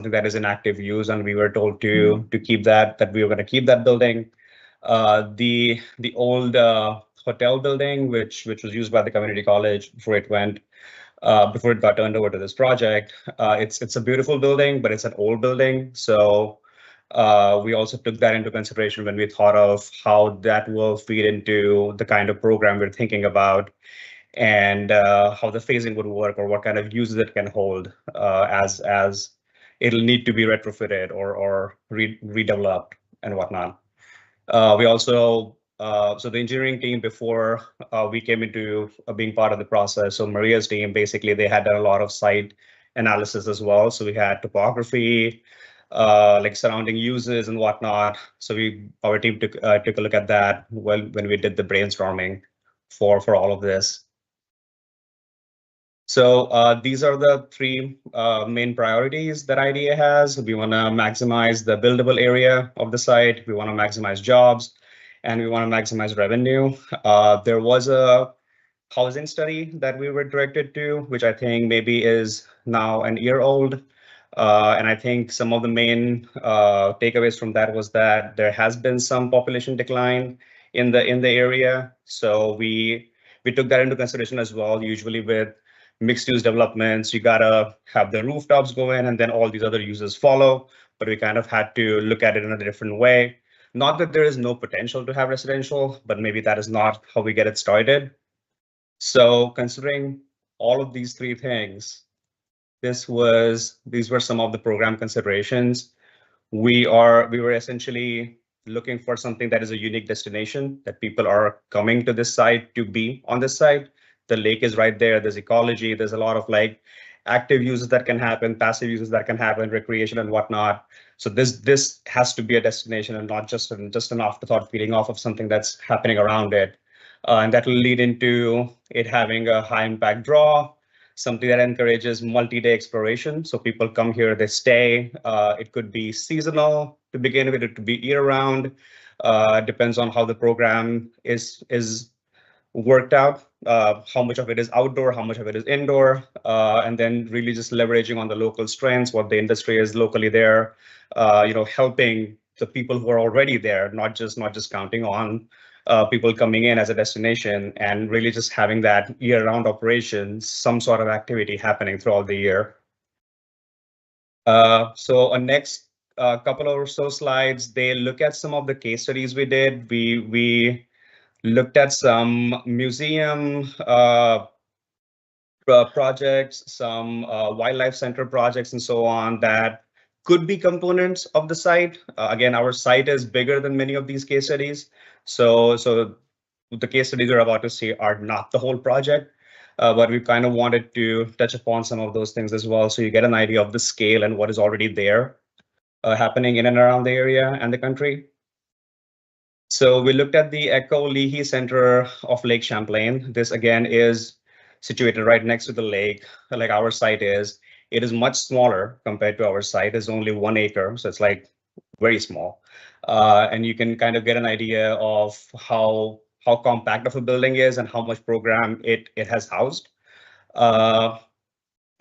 that is in active use, and we were told to keep that we were going to keep that building. The old hotel building, which was used by the community college before it got turned over to this project. It's a beautiful building, but it's an old building, so we also took that into consideration when we thought of how that will feed into the kind of program we're thinking about, and how the phasing would work, or what kind of uses it can hold, as it'll need to be retrofitted or redeveloped and whatnot. We also so the engineering team, before we came into being part of the process, so Maria's team, basically they had done a lot of site analysis as well. So we had topography, like surrounding uses and whatnot. So our team took a look at that when we did the brainstorming for all of this. So these are the three main priorities that IDA has. We want to maximize the buildable area of the site. We want to maximize jobs, and we want to maximize revenue. There was a housing study that we were directed to, which I think maybe is now an year old. And I think some of the main takeaways from that was that there has been some population decline in the area. So we took that into consideration as well. Usually with mixed use developments, you gotta have the rooftops go in and then all these other uses follow. But we kind of had to look at it in a different way. Not that there is no potential to have residential, but maybe that is not how we get it started. So considering all of these three things, these were some of the program considerations. We were essentially looking for something that is a unique destination, that people are coming to this site to be on this site. The lake is right there. There's ecology. There's a lot of like active uses that can happen, passive uses that can happen, recreation and whatnot. So this has to be a destination and not just an afterthought feeding off of something that's happening around it. And that will lead into it having a high impact draw, something that encourages multi-day exploration. So people come here, they stay. It could be seasonal to begin with, it could be year-round. Depends on how the program is worked out, how much of it is outdoor, how much of it is indoor, and then really just leveraging on the local strengths, what the industry is locally there, helping the people who are already there, not just counting on people coming in as a destination, and really just having that year-round operation, some sort of activity happening throughout the year. So on next couple or so slides, they look at some of the case studies we did. We looked at some museum projects, some wildlife center projects, and so on that could be components of the site. Again, our site is bigger than many of these case studies. So the case studies we're about to see are not the whole project, but we kind of wanted to touch upon some of those things as well, so you get an idea of the scale and what is already there happening in and around the area and the country. So we looked at the Echo Leahy Center of Lake Champlain. This again is situated right next to the lake, like our site is. It is much smaller compared to our site. It's only 1 acre, so it's like very small. And you can kind of get an idea of how compact of a building is and how much program it has housed.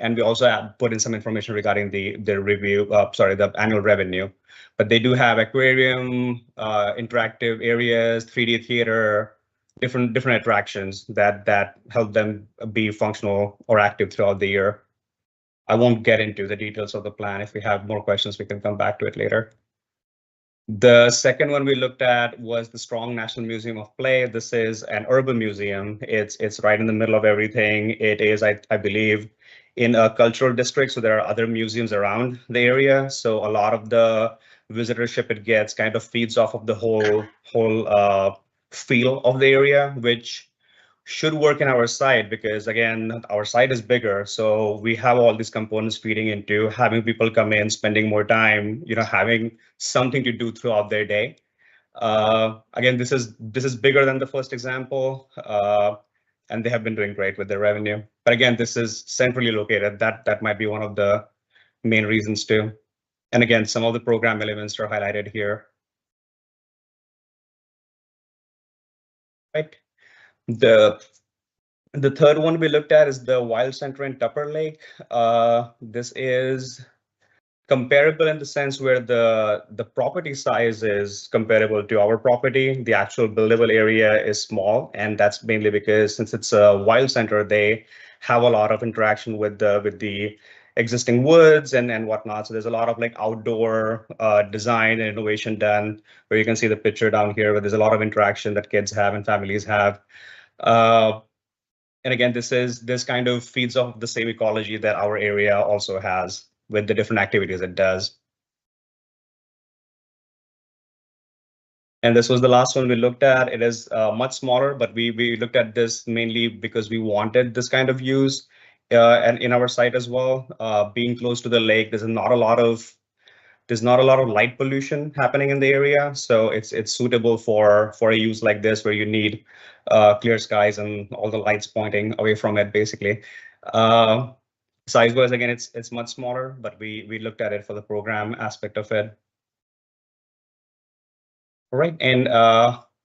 And we also put in some information regarding the annual revenue. But they do have aquarium, interactive areas, 3D theater, different attractions that help them be functional or active throughout the year. I won't get into the details of the plan. If we have more questions, we can come back to it later. The second one we looked at was the Strong National Museum of Play. This is an urban museum. It's right in the middle of everything. It is, I believe, in a cultural district, so there are other museums around the area. So a lot of the visitorship it gets kind of feeds off of the whole feel of the area, which should work in our site because again, our site is bigger. So we have all these components feeding into having people come in, spending more time, having something to do throughout their day. Again, this is bigger than the first example, and they have been doing great with their revenue. But again, this is centrally located. That might be one of the main reasons too. And again, some of the program elements are highlighted here. Right. The third one we looked at is the Wild Center in Tupper Lake. This is comparable in the sense where the property size is comparable to our property. The actual buildable area is small, and that's mainly because since it's a wild center, they have a lot of interaction with the existing woods and whatnot. So there's a lot of like outdoor design and innovation done, where you can see the picture down here, where there's a lot of interaction that kids have and families have. And again, this kind of feeds off the same ecology that our area also has with the different activities it does. And this was the last one we looked at. It is much smaller, but we looked at this mainly because we wanted this kind of use and in our site as well. Being close to the lake, there's not a lot of light pollution happening in the area, so it's suitable for a use like this where you need clear skies and all the lights pointing away from it, basically. Size-wise, again, it's much smaller, but we looked at it for the program aspect of it. All right, and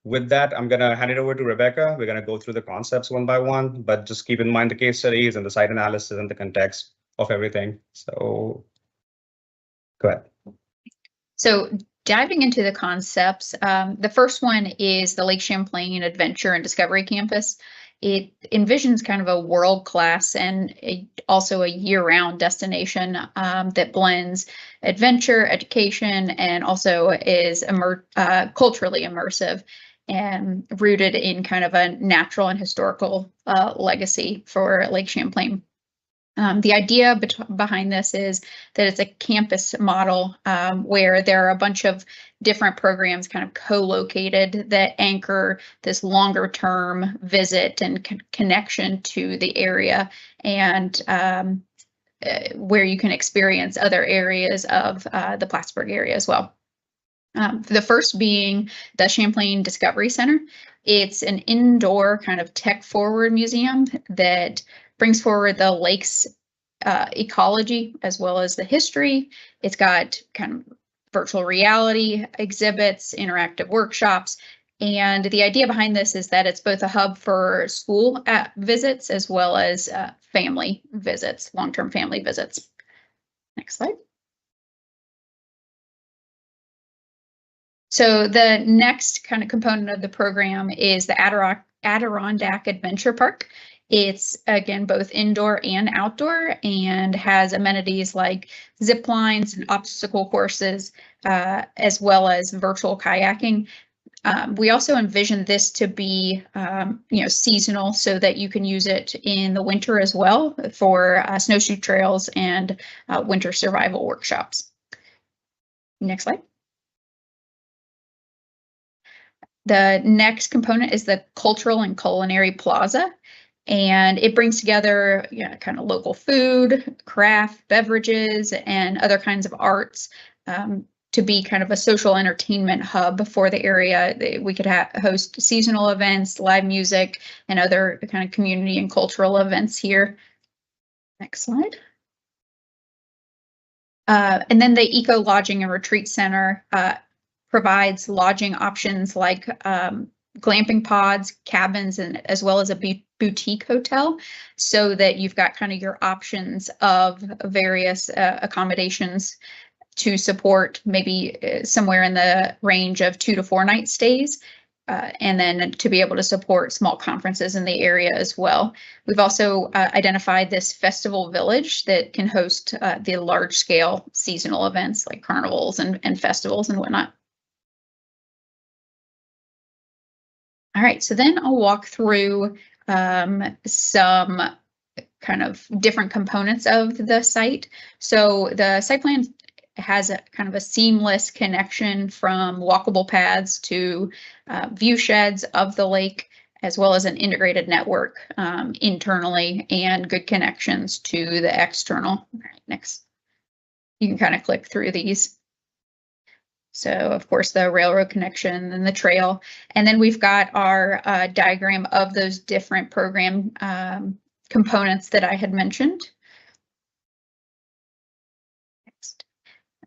with that, I'm gonna hand it over to Rebecca. We're gonna go through the concepts one by one, but just keep in mind the case studies and the site analysis and the context of everything. So go ahead. So diving into the concepts, the first one is the Lake Champlain Adventure and Discovery Campus. It envisions kind of a world-class and also a year-round destination that blends adventure, education, and also is culturally immersive and rooted in kind of a natural and historical legacy for Lake Champlain. The idea behind this is that it's a campus model where there are a bunch of different programs kind of co-located that anchor this longer term visit and connection to the area, and where you can experience other areas of the Plattsburgh area as well. The first being the Champlain Discovery Center. It's an indoor kind of tech-forward museum that brings forward the lake's ecology as well as the history. It's got kind of virtual reality exhibits, interactive workshops, and the idea behind this is that it's both a hub for school visits as well as family visits, long-term family visits. Next slide. So the next kind of component of the program is the Adirondack Adventure Park. It's, again, both indoor and outdoor, and has amenities like zip lines and obstacle courses, as well as virtual kayaking. We also envision this to be, seasonal, so that you can use it in the winter as well for snowshoe trails and winter survival workshops. Next slide. The next component is the Cultural and Culinary Plaza, and it brings together kind of local food, craft, beverages, and other kinds of arts to be kind of a social entertainment hub for the area. We could host seasonal events, live music, and other kind of community and cultural events here. Next slide. And then the Eco Lodging and Retreat Center provides lodging options like glamping pods, cabins, and as well as a boutique hotel, so that you've got kind of your options of various accommodations to support maybe somewhere in the range of 2 to 4 night stays, and then to be able to support small conferences in the area as well. We've also identified this festival village that can host the large scale seasonal events like carnivals and festivals and whatnot. All right, so then I'll walk through some kind of different components of the site. So the site plan has a kind of a seamless connection from walkable paths to view sheds of the lake, as well as an integrated network internally and good connections to the external. All right, next. You can kind of click through these. So, of course, the railroad connection and the trail. And then we've got our diagram of those different program components that I had mentioned. Next.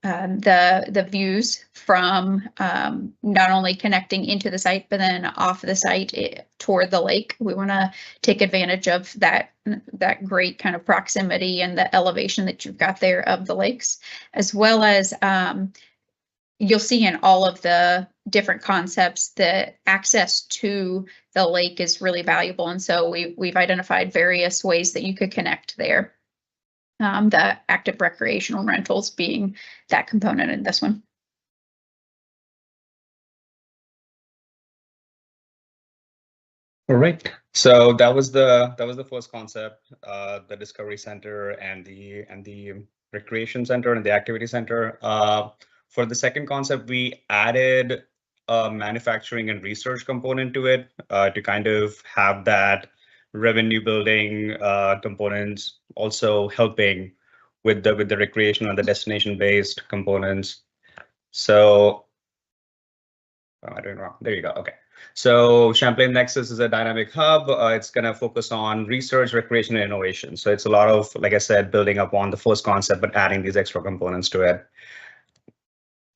the views from not only connecting into the site, but then off the site toward the lake. We want to take advantage of that great kind of proximity and the elevation that you've got there of the lakes, as well as you'll see in all of the different concepts that access to the lake is really valuable. And so we've identified various ways that you could connect there. The active recreational rentals being that component in this one. All right. So that was the first concept, the Discovery Center and the Recreation Center and the Activity Center. For the second concept, we added a manufacturing and research component to it to kind of have that revenue building components also helping with the recreation and the destination based components. So what am I doing wrong? There you go. Okay. So Champlain Nexus is a dynamic hub. It's going to focus on research, recreation, and innovation. So it's a lot of, like I said, building up on the first concept, but adding these extra components to it.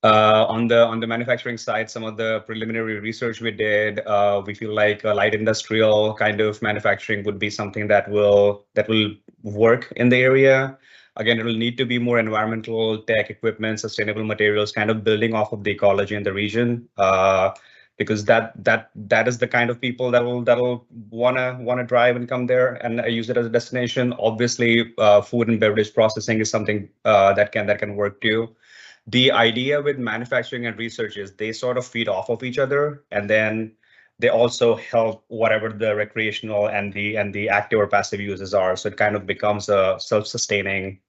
On the manufacturing side, some of the preliminary research we did, we feel like a light industrial kind of manufacturing would be something that will work in the area. Again, it will need to be more environmental tech equipment, sustainable materials, kind of building off of the ecology in the region, because that is the kind of people that'll wanna drive and come there and use it as a destination. Obviously, food and beverage processing is something that can work too. The idea with manufacturing and research is they sort of feed off of each other, and then they also help whatever the recreational and the active or passive uses are. So it kind of becomes a self-sustaining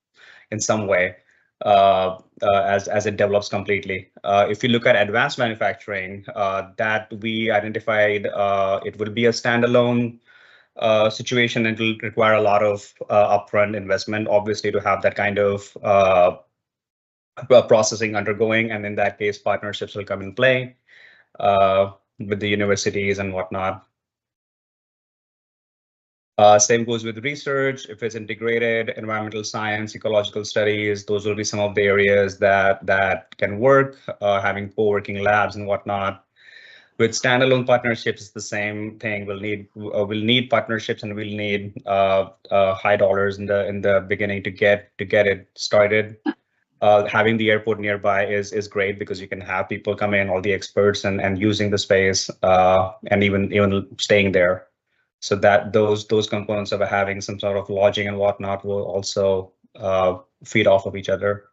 in some way as it develops completely. If you look at advanced manufacturing, that we identified it will be a standalone situation. It will require a lot of upfront investment, obviously, to have that kind of processing undergoing, and in that case, partnerships will come in play with the universities and whatnot. Same goes with research. If it's integrated, environmental science, ecological studies, those will be some of the areas that can work, having co-working labs and whatnot. With standalone partnerships, it's the same thing. We'll need partnerships, and we'll need high dollars in the beginning to get it started. Having the airport nearby is great because you can have people come in, all the experts, and using the space, and even staying there. So that those components of having some sort of lodging and whatnot will also feed off of each other.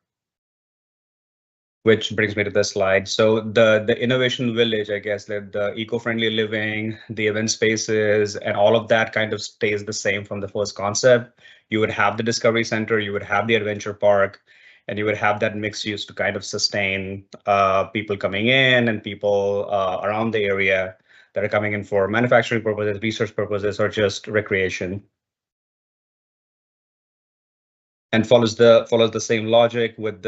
Which brings me to this slide. So the innovation village, I guess, that the eco-friendly living, the event spaces, and all of that kind of stays the same from the first concept. You would have the Discovery Center, you would have the adventure park, and you would have that mixed use to kind of sustain people coming in and people around the area that are coming in for manufacturing purposes, research purposes, or just recreation. And follows the same logic with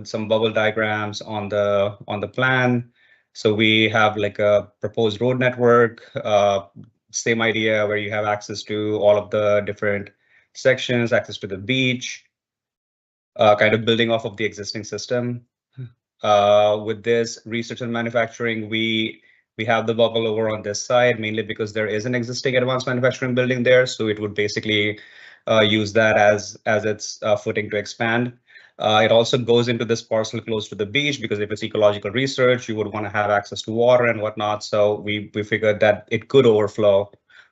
some bubble diagrams on the plan. So we have like a proposed road network, same idea where you have access to all of the different sections, access to the beach, kind of building off of the existing system. With this research and manufacturing, we have the bubble over on this side, mainly because there is an existing advanced manufacturing building there. So it would basically use that as its footing to expand. It also goes into this parcel close to the beach because if it's ecological research, you would want to have access to water and whatnot. So we figured that it could overflow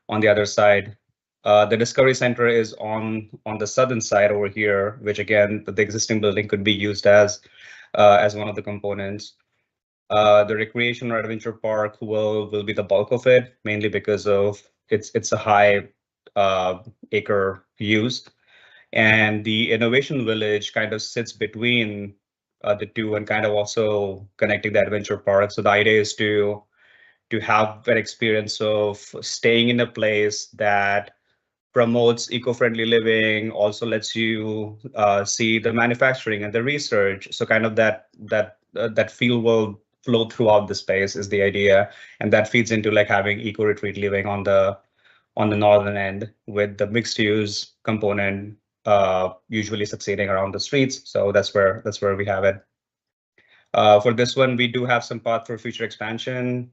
on the other side. The Discovery Center is on the southern side over here, which again, the existing building could be used as one of the components. The recreation or adventure park will be the bulk of it, mainly because of it's a high acre use. And the innovation village kind of sits between the two and kind of also connecting the adventure park. So the idea is to have that experience of staying in a place that promotes eco-friendly living, also lets you see the manufacturing and the research. So kind of that feel will flow throughout the space is the idea, and that feeds into like having eco-retreat living on the northern end with the mixed use component usually succeeding around the streets. So that's where we have it. For this one, we do have some path for future expansion,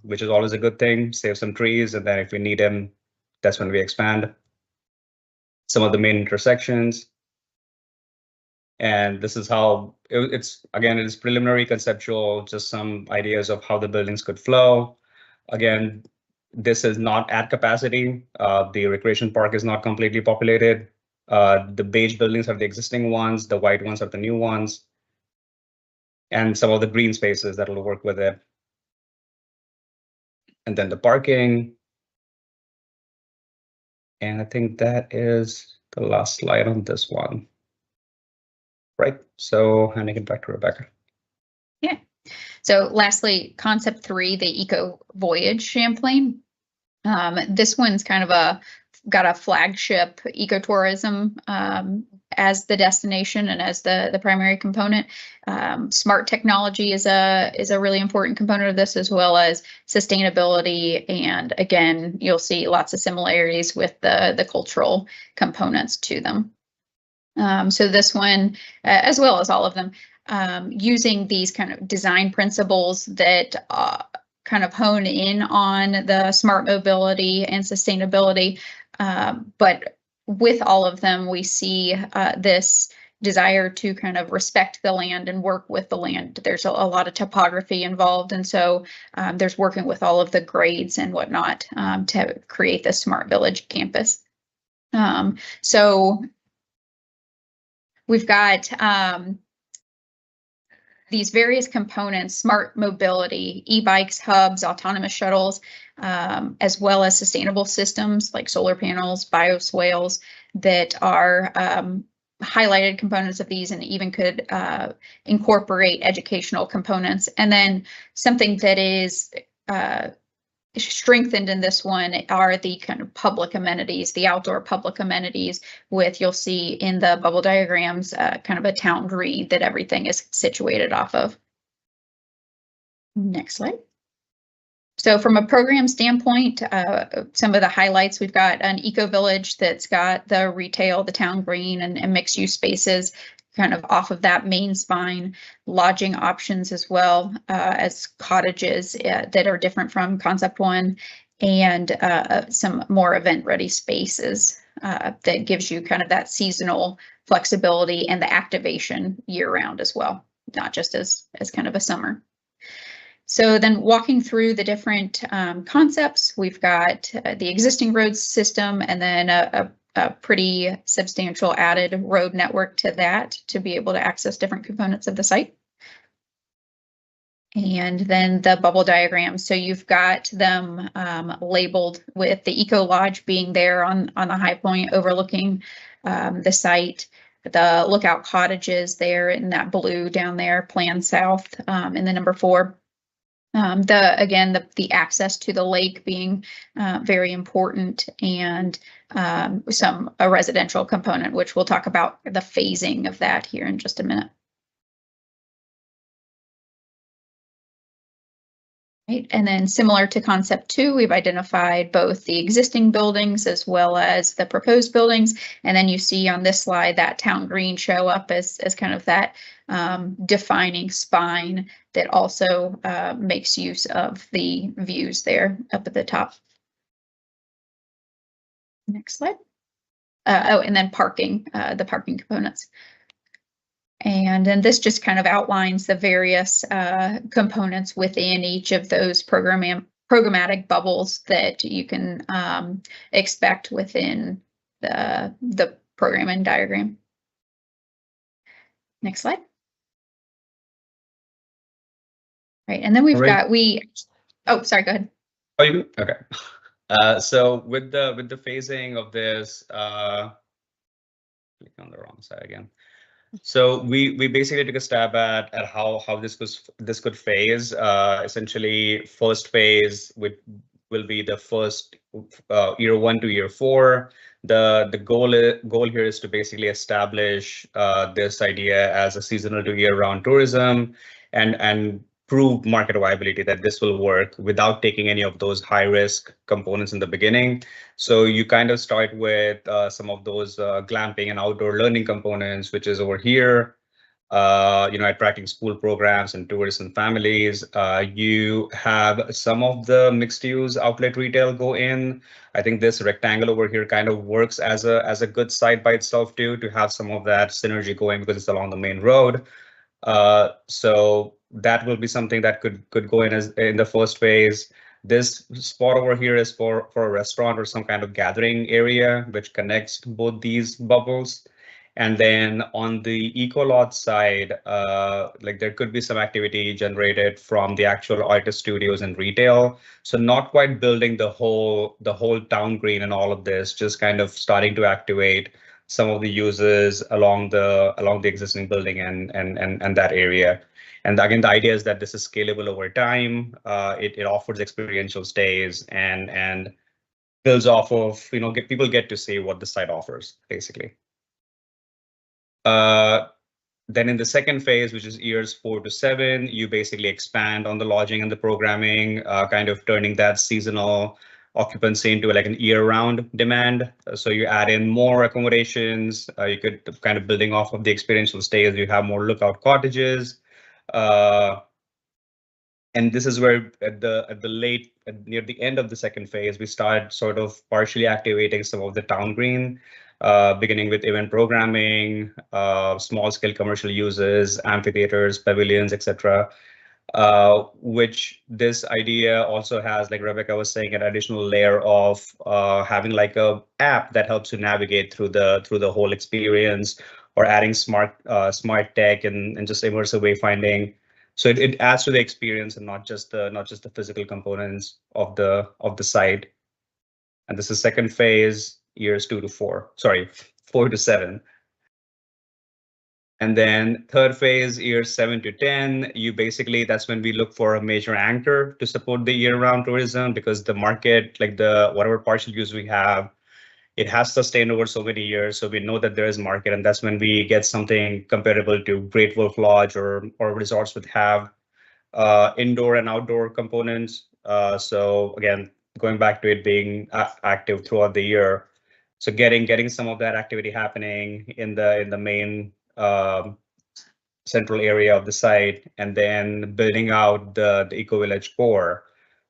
which is always a good thing. Save some trees, and then if we need them, that's when we expand. Some of the main intersections. And this is how it's, again, it is preliminary, conceptual, just some ideas of how the buildings could flow. Again, this is not at capacity. The recreation park is not completely populated. The beige buildings are the existing ones. The white ones are the new ones. And some of the green spaces that will work with it. And then the parking. And I think that is the last slide on this one. Right, so handing it back to Rebecca. Yeah. So lastly, concept 3, the Eco Voyage Champlain. This one's kind of got a flagship ecotourism as the destination and as the primary component. Smart technology is a really important component of this, as well as sustainability. And again, you'll see lots of similarities with the cultural components to them. So this one, as well as all of them, using these kind of design principles that kind of hone in on the smart mobility and sustainability. But with all of them, we see this desire to kind of respect the land and work with the land. There's a lot of topography involved. And so there's working with all of the grades and whatnot to create this smart village campus. So we've got these various components: smart mobility, e-bikes, hubs, autonomous shuttles, as well as sustainable systems like solar panels, bioswales that are highlighted components of these, and even could incorporate educational components. And then something that is strengthened in this one are the kind of public amenities, the outdoor public amenities, with, you'll see in the bubble diagrams, kind of a town green that everything is situated off of. Next slide. So from a program standpoint, some of the highlights: we've got an eco village that's got the retail, the town green, and mixed use spaces kind of off of that main spine, lodging options as well as cottages that are different from concept 1, and some more event ready spaces that gives you kind of that seasonal flexibility and the activation year round as well, not just as kind of a summer. So then walking through the different concepts, we've got the existing road system, and then a pretty substantial added road network to that to be able to access different components of the site. And then the bubble diagrams. So you've got them labeled with the Eco Lodge being there on the high point overlooking the site. The lookout cottages there in that blue down there, Plan South in the number 4. The access to the lake being very important, and a residential component, which we'll talk about the phasing of that here in just a minute. Right, and then similar to concept 2, we've identified both the existing buildings as well as the proposed buildings. And then you see on this slide that town green show up as kind of that defining spine that also makes use of the views there up at the top. Next slide. And then parking, the parking components. And then this just kind of outlines the various components within each of those programmatic bubbles that you can expect within the programming diagram. Next slide. Right, and then we've got oh, sorry, go ahead. Oh, you okay? So with the phasing of this, click on the wrong side again. So we basically took a stab at how this could phase. Essentially, first phase will be the first year 1 to year 4. The goal here is to basically establish this idea as a seasonal to year-round tourism, and prove market viability that this will work without taking any of those high risk components in the beginning. So you kind of start with some of those glamping and outdoor learning components, which is over here. Attracting school programs and tourists and families. You have some of the mixed use outlet retail go in. I think this rectangle over here kind of works as a good site by itself too, to have some of that synergy going because it's along the main road. So that will be something that could go in as in the first phase. This spot over here is for a restaurant or some kind of gathering area, which connects both these bubbles. And then on the Ecolot side, like there could be some activity generated from the actual artist studios and retail. So not quite building the whole town green and all of this, just kind of starting to activate some of the uses along the existing building and that area. And again, the idea is that this is scalable over time. It offers experiential stays and builds off of, people get to see what the site offers, basically. Then in the second phase, which is years 4 to 7, you basically expand on the lodging and the programming, kind of turning that seasonal occupancy into like an year-round demand. So you add in more accommodations. You could kind of building off of the experiential stays. You have more lookout cottages. And this is where near the end of the second phase, we start sort of partially activating some of the town green, beginning with event programming, small scale commercial uses, amphitheaters, pavilions, etc. Which this idea also has, like Rebecca was saying, an additional layer of having like a app that helps you navigate through the whole experience, or adding smart tech and just immersive wayfinding. So it adds to the experience and not just the physical components of the site. And this is second phase, years 2 to 4. Sorry, 4 to 7. And then third phase, years 7 to 10, that's when we look for a major anchor to support the year-round tourism, because the market, like whatever partial use we have, it has sustained over so many years. So we know that there is market, and that's when we get something comparable to Great Wolf Lodge or resorts would have indoor and outdoor components. So again, going back to it being active throughout the year. So getting some of that activity happening in the main central area of the site, and then building out the Eco Village core,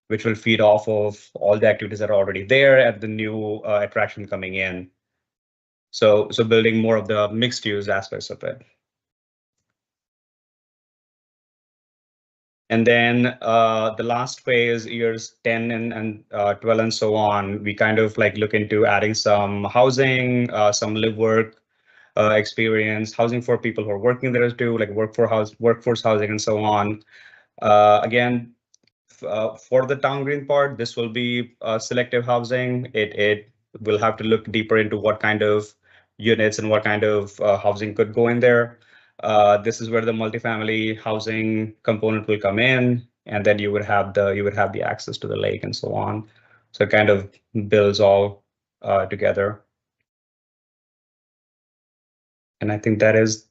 which will feed off of all the activities that are already there and the new attraction coming in. So building more of the mixed use aspects of it. And then the last phase, years 10 and 12 and so on, we kind of like look into adding some housing, some live work experience, housing for people who are working there too, like workforce housing and so on. Again, for the town green part, this will be selective housing. It will have to look deeper into what kind of units and what kind of housing could go in there. This is where the multifamily housing component will come in, and then you would have the access to the lake and so on. So it kind of builds all together. And I think that is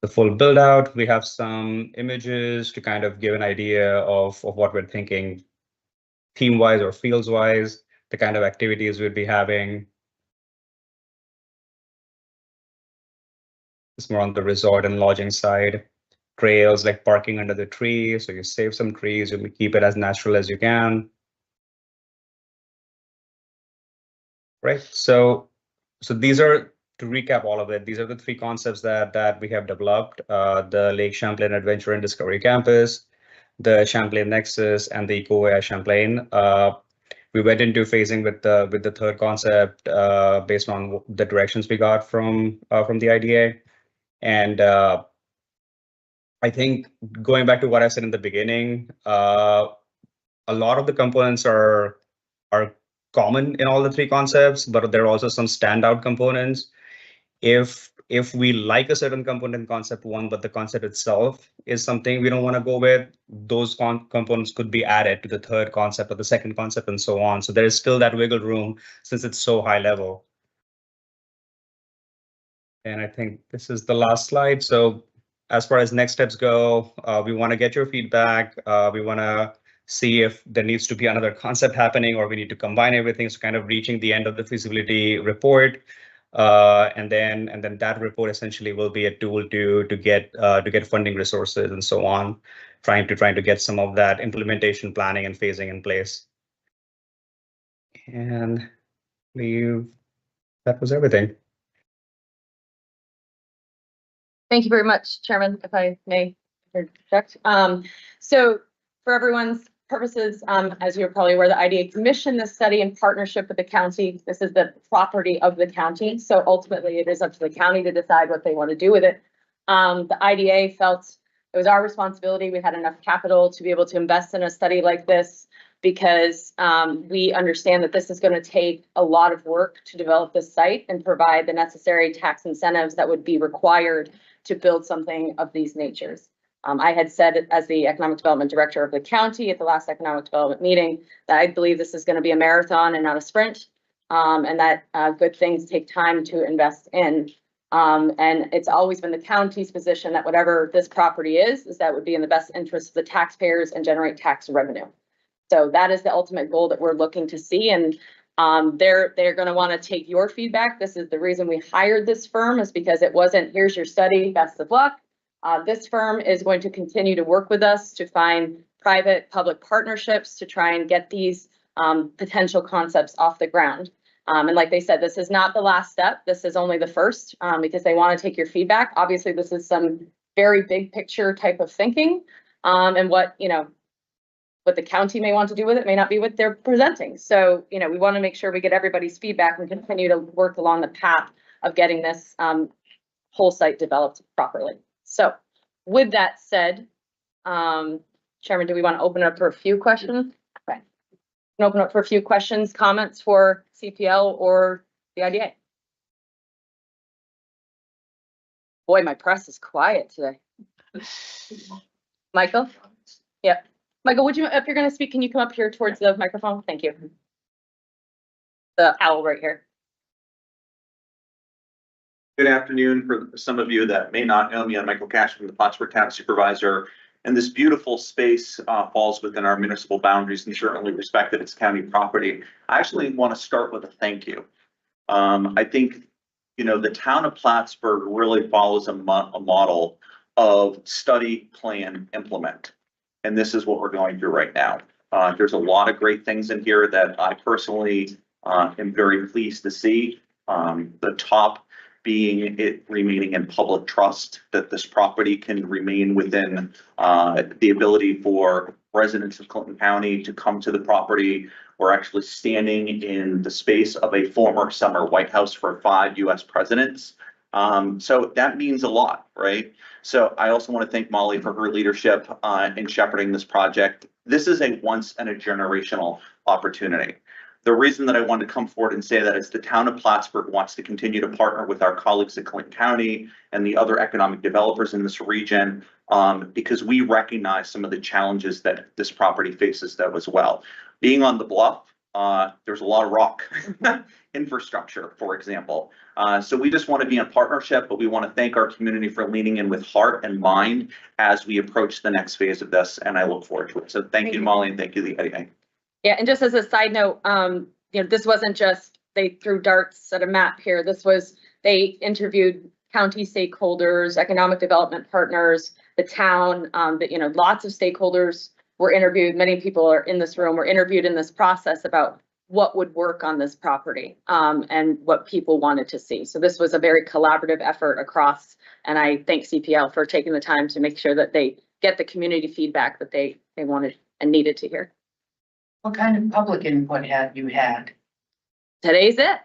the full build out. We have some images to kind of give an idea of what we're thinking theme wise or fields wise, the kind of activities we'd be having. It's more on the resort and lodging side. Trails like parking under the tree, so you save some trees, you keep it as natural as you can. Right, so these are, to recap all of it, these are the 3 concepts that we have developed: the Lake Champlain Adventure and Discovery Campus, the Champlain Nexus, and the EcoAI Champlain. We went into phasing with the third concept based on the directions we got from the IDA. And I think going back to what I said in the beginning, a lot of the components are common in all the 3 concepts, but there are also some standout components. If we like a certain component in concept 1, but the concept itself is something we don't want to go with, those components could be added to the third concept or the second concept and so on. So there is still that wiggle room since it's so high level. And I think this is the last slide. So as far as next steps go, we want to get your feedback. We want to see if there needs to be another concept happening or we need to combine everything. So kind of reaching the end of the feasibility report. And then that report essentially will be a tool to get funding resources and so on, trying to get some of that implementation planning and phasing in place. And that was everything. Thank you very much, Chairman, if I may interject. So for everyone's purposes, as you're probably aware, the IDA commissioned this study in partnership with the county. This is the property of the county. So ultimately it is up to the county to decide what they want to do with it. The IDA felt it was our responsibility. We had enough capital to be able to invest in a study like this because we understand that this is going to take a lot of work to develop this site and provide the necessary tax incentives that would be required to build something of these natures. I had said as the economic development director of the county at the last economic development meeting that I believe this is going to be a marathon and not a sprint, and that good things take time to invest in. And it's always been the county's position that whatever this property is that would be in the best interest of the taxpayers and generate tax revenue. So that is the ultimate goal that we're looking to see. And they're going to want to take your feedback. This is the reason we hired this firm, is because it wasn't, here's your study, best of luck. This firm is going to continue to work with us to find private public partnerships to try and get these potential concepts off the ground. And like they said, this is not the last step. This is only the first, because they want to take your feedback. Obviously, this is some very big picture type of thinking, and what the county may want to do with it may not be what they're presenting. So, we want to make sure we get everybody's feedback and continue to work along the path of getting this whole site developed properly. So with that said, Chairman, do we want to open up for a few questions? Okay. Open up for a few questions, comments for CPL or the IDA. Boy, my press is quiet today. Michael? Yeah. Michael, would you, if you're going to speak, can you come up here towards the microphone? Thank you. The owl right here. Good afternoon. For some of you that may not know me, I'm Michael Cash from the Plattsburgh Town Supervisor. And this beautiful space falls within our municipal boundaries and certainly respect that it's county property. I actually want to start with a thank you. I think, the town of Plattsburgh really follows a model of study, plan, implement. And this is what we're going through right now. There's a lot of great things in here that I personally am very pleased to see. The top being it remaining in public trust, that this property can remain within the ability for residents of Clinton County to come to the property. We're actually standing in the space of a former summer White House for 5 US presidents. So that means a lot, right? So I also want to thank Molly for her leadership in shepherding this project. This is a once in a generational opportunity. The reason that I wanted to come forward and say that is the town of Plattsburgh wants to continue to partner with our colleagues at Clinton County and the other economic developers in this region, because we recognize some of the challenges that this property faces though as well. Being on the bluff, there's a lot of rock infrastructure, for example. So we just want to be in partnership, but we want to thank our community for leaning in with heart and mind as we approach the next phase of this, and I look forward to it. So thank you, Molly, and thank you, the IDA. Yeah, and just as a side note, this wasn't just they threw darts at a map here. This was, they interviewed county stakeholders, economic development partners, the town, lots of stakeholders were interviewed. Many people are in this room, were interviewed in this process about what would work on this property, and what people wanted to see. So this was a very collaborative effort across, and I thank CPL for taking the time to make sure that they get the community feedback that they wanted and needed to hear. What kind of public input have you had? Today's it.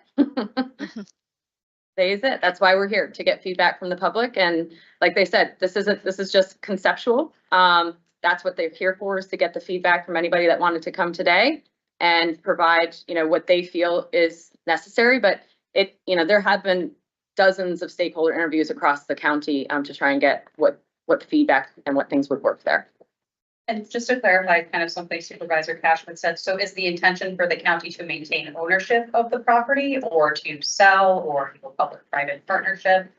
Today's it. That's why we're here, to get feedback from the public. And like they said, this is just conceptual. That's what they're here for, is to get the feedback from anybody that wanted to come today and provide, what they feel is necessary. But there have been dozens of stakeholder interviews across the county to try and get what feedback and what things would work there. And just to clarify kind of something Supervisor Cashman said, so is the intention for the county to maintain ownership of the property or to sell or public-private partnership?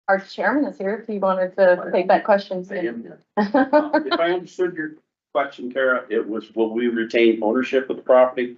Our chairman is here if you wanted to take that question. If I understood your question, Kara, it was, will we retain ownership of the property?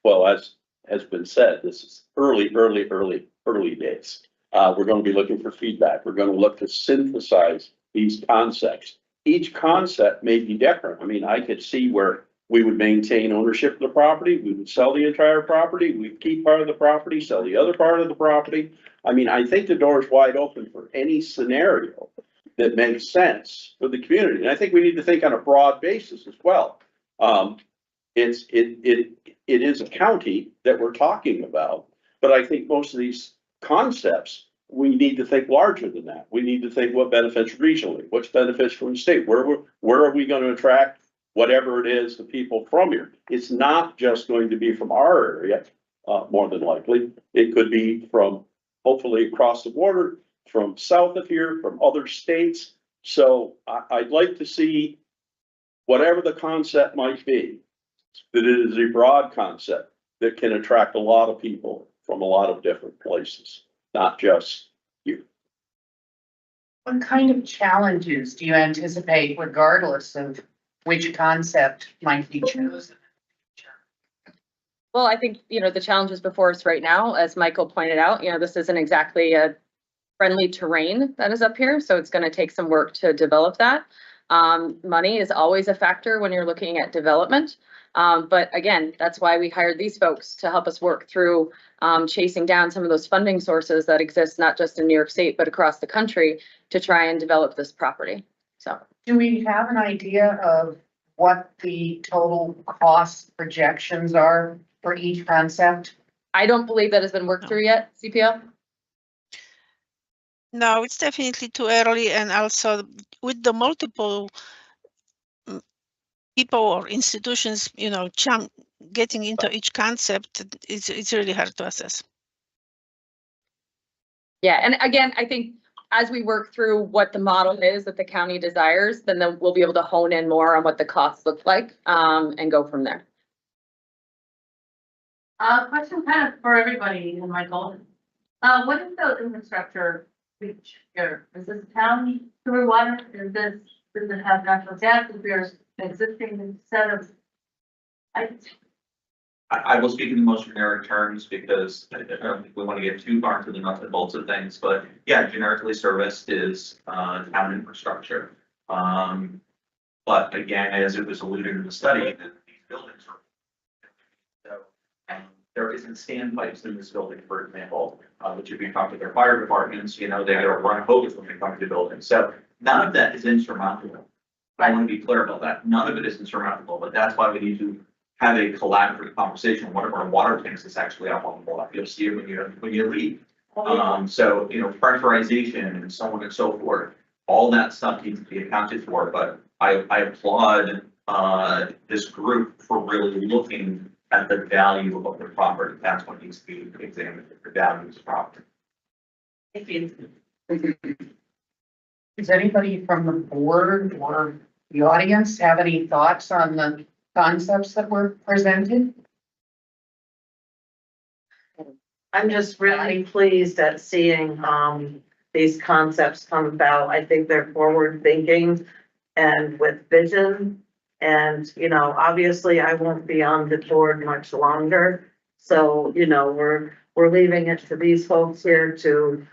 Well, as has been said, this is early days. We're gonna be looking for feedback. We're gonna look to synthesize these concepts. Each concept may be different. I mean, I could see where we would maintain ownership of the property, we would sell the entire property, we'd keep part of the property, sell the other part of the property. I mean, I think the door is wide open for any scenario that makes sense for the community. And I think we need to think on a broad basis as well. It is a county that we're talking about, but I think most of these concepts, we need to think larger than that. We need to think what benefits regionally, what's benefits from the state, where are we going to attract whatever it is, the people from here. It's not just going to be from our area, more than likely. It could be from hopefully across the border, from south of here, from other states. So I'd like to see whatever the concept might be, that it is a broad concept that can attract a lot of people from a lot of different places, not just you. What kind of challenges do you anticipate regardless of which concept might be chosen? Well, I think, the challenges before us right now, as Michael pointed out, this isn't exactly a friendly terrain that is up here, so it's going to take some work to develop that. Money is always a factor when you're looking at development. But again, that's why we hired these folks to help us work through chasing down some of those funding sources that exist, not just in New York State, but across the country to try and develop this property. So. Do we have an idea of what the total cost projections are for each concept? I don't believe that has been worked through yet, CPL. No, it's definitely too early, and also with the multiple people or institutions, getting into each concept, it's really hard to assess. Yeah, and again, I think as we work through what the model is that the county desires, then we'll be able to hone in more on what the costs look like, and go from there. Question kind of for everybody, Michael. What is the infrastructure reach here? Is this town sewer water? Does it have natural gas? Is there an existing set of? I will speak in the most generic terms because I don't think we want to get too far into the nuts and bolts of things, but yeah, generically serviced is town infrastructure. But again, as it was alluded in the study, that these buildings are so there isn't standpipes in this building, for example, which if you talk to their fire departments, they gotta run hoses when they come to the building. So none of that is insurmountable. I want to be clear about that. None of it is insurmountable, but that's why we need to have a collaborative conversation. One of our water tanks is actually up on the wall. You'll see it when you leave. So, pressurization and so on and so forth, all that stuff needs to be accounted for, but I applaud this group for really looking at the value of the property. That's what needs to be examined, the value of the property. Thank you. Does anybody from the board or the audience have any thoughts on the concepts that were presented? I'm just really pleased at seeing these concepts come about. I think they're forward thinking and with vision. And, obviously I won't be on the board much longer. So, we're leaving it to these folks here to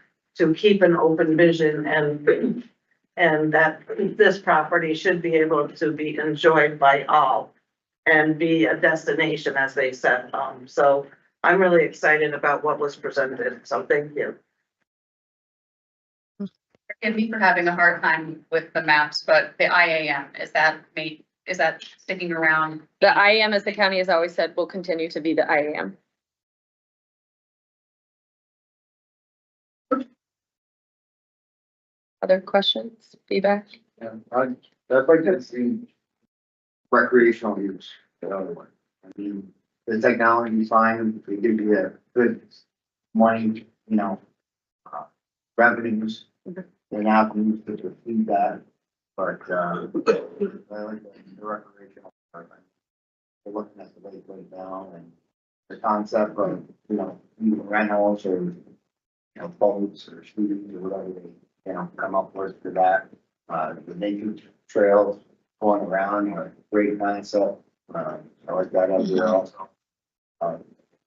keep an open vision and that this property should be able to be enjoyed by all and be a destination, as they said. So I'm really excited about what was presented. So thank you. Forgive me for having a hard time with the maps, but the IAM, is that sticking around? The IAM, as the county has always said, will continue to be the IAM. Other questions, feedback? Yeah, I'd like to see recreational use, the other one. I mean, the technology's fine, they give you a good money, revenues. They have to use to feed that, but, I like the recreational part. They're looking at the lake right now and the concept of, even rentals or, boats or shootings or whatever they come up with for that. The nature trails going around are great concept. I like that idea also.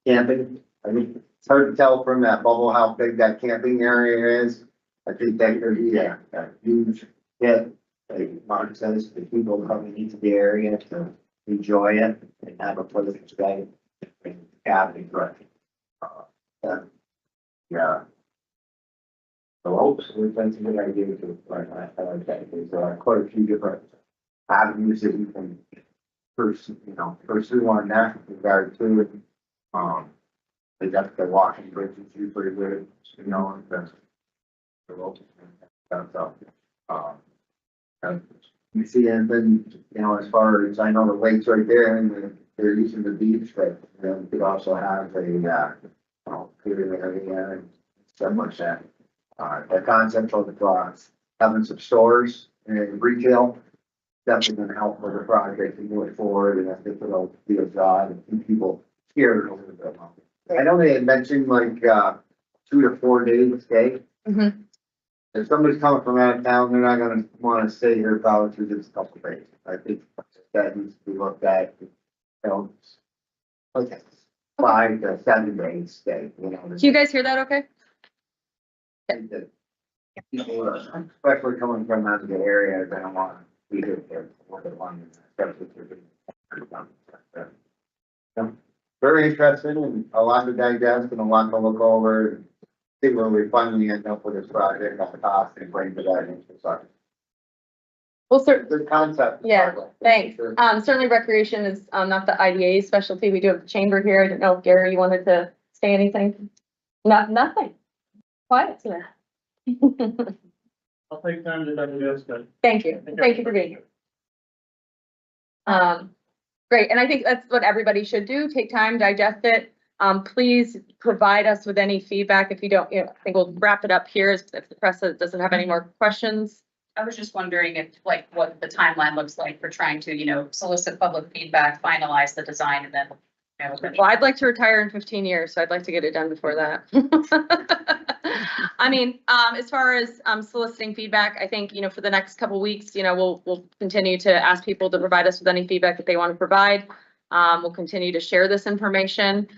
Camping, I mean, it's hard to tell from that bubble how big that camping area is. I think that could be a huge hit, like Mark says, the people coming into the area to enjoy it and have a place to stay. Camping, but, yeah. So hopefully that's a good idea to, I like that, there's quite a few different avenues that you can pursue on that regard to it. They got the walking bridges usually good, and the roads and stuff. And you see, and then, as far as I know, the lake's right there and they're using the beach, but you could also have a, clearing area and stuff like that. The concept of, having some stores and retail, definitely gonna help with the project and move it forward, and I think it'll be a job and keep people here a little bit longer. I know they had mentioned like, 2 to 4 days stay. Mhm. If somebody's coming from out of town, they're not gonna wanna stay here probably for just a couple of days. I think that needs to be looked at, like 5 to 7 days stay, Do you guys hear that okay? that people, especially coming from out of the area, are gonna want to be here for a little bit longer, especially if they're doing. Very interesting and a lot to digest and a lot to look over. And see where we finally end up with this project, on the cost and bring to that infrastructure. Well, sir, Good concept. Yeah, thanks. Sure. Certainly recreation is, not the IDA specialty. We do have the chamber here. I don't know if Gary, you wanted to say anything? Nothing. Quiet today. I'll take time to digest that. Thank you. Thank you for being here. Great. And I think that's what everybody should do. Take time, digest it. Please provide us with any feedback. If you don't, I think we'll wrap it up here if the press doesn't have any more questions. I was just wondering if, like, what the timeline looks like for trying to, solicit public feedback, finalize the design, and then, Well, I'd like to retire in 15 years, so I'd like to get it done before that. I mean, as far as soliciting feedback, I think, for the next couple weeks, we'll continue to ask people to provide us with any feedback that they want to provide. We'll continue to share this information,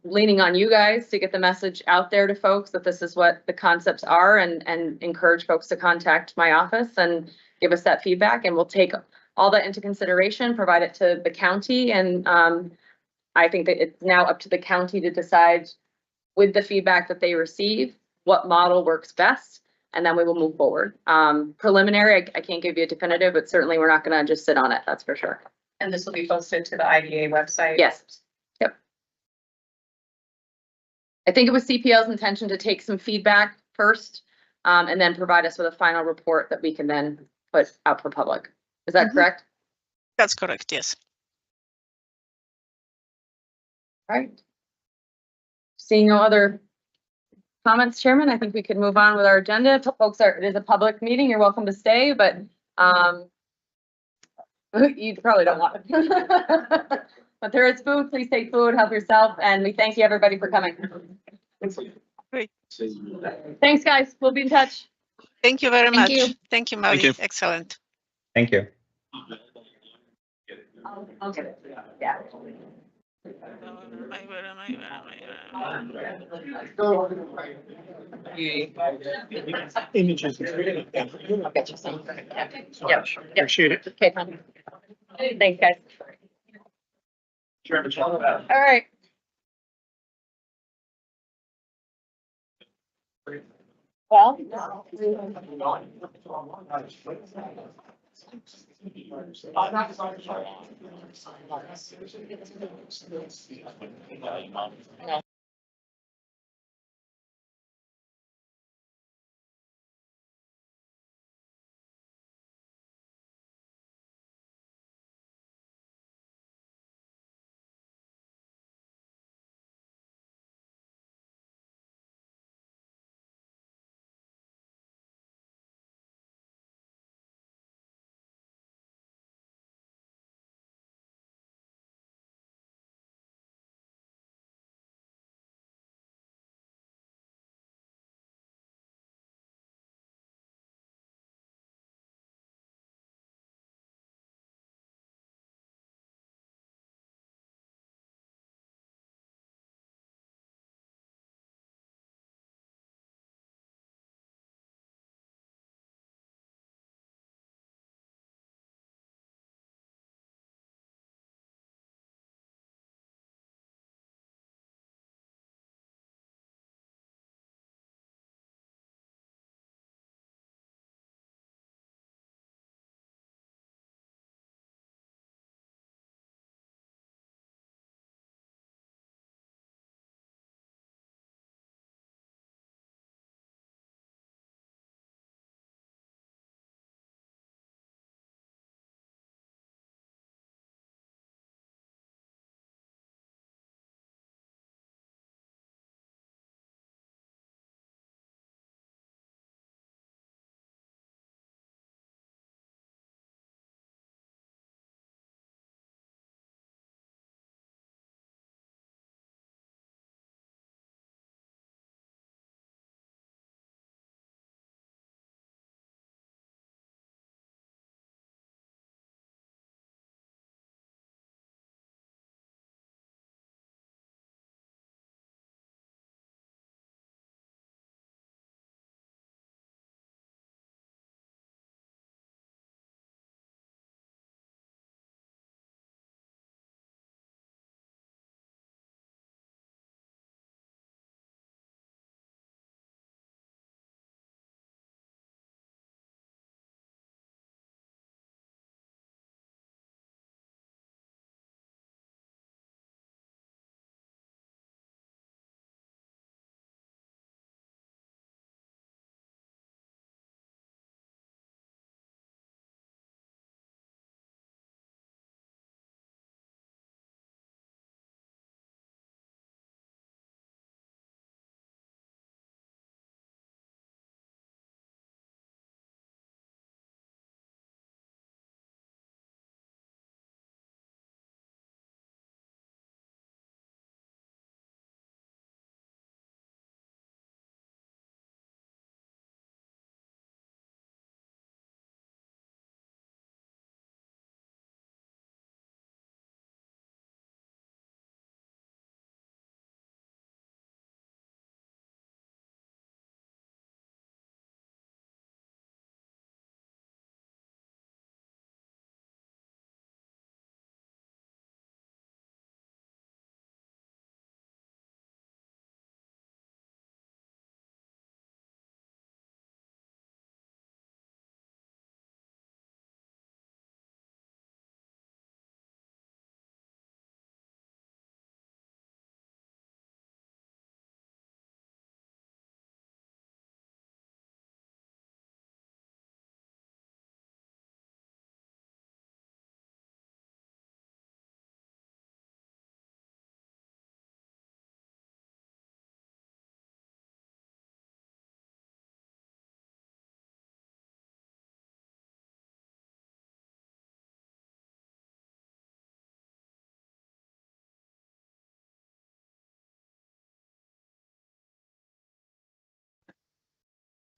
leaning on you guys to get the message out there to folks that this is what the concepts are, and encourage folks to contact my office and give us that feedback, and we'll take all that into consideration, provide it to the county, and I think that it's now up to the county to decide with the feedback that they receive, what model works best, and then we will move forward. Preliminary, I can't give you a definitive, but certainly we're not gonna just sit on it, that's for sure. and this will be posted to the IDA website? Yes. Yep. I think it was CPL's intention to take some feedback first, and then provide us with a final report that we can then put out for public. Is that correct? That's correct, yes. All right. Seeing no other comments, Chairman, I think we could move on with our agenda. Folks, it is a public meeting. You're welcome to stay, but you probably don't want it. But there is food. Please take food, help yourself, and we thank you, everybody, for coming. Great. Thanks, guys. We'll be in touch. Thank you very Thank much. you. Thank you, Marie. you. Excellent. Thank you. I'll get it. Yeah. Images. I'll get you some. Yep. Appreciate it. Okay, fine. Thanks, guys. Chairman, All right. Well. No.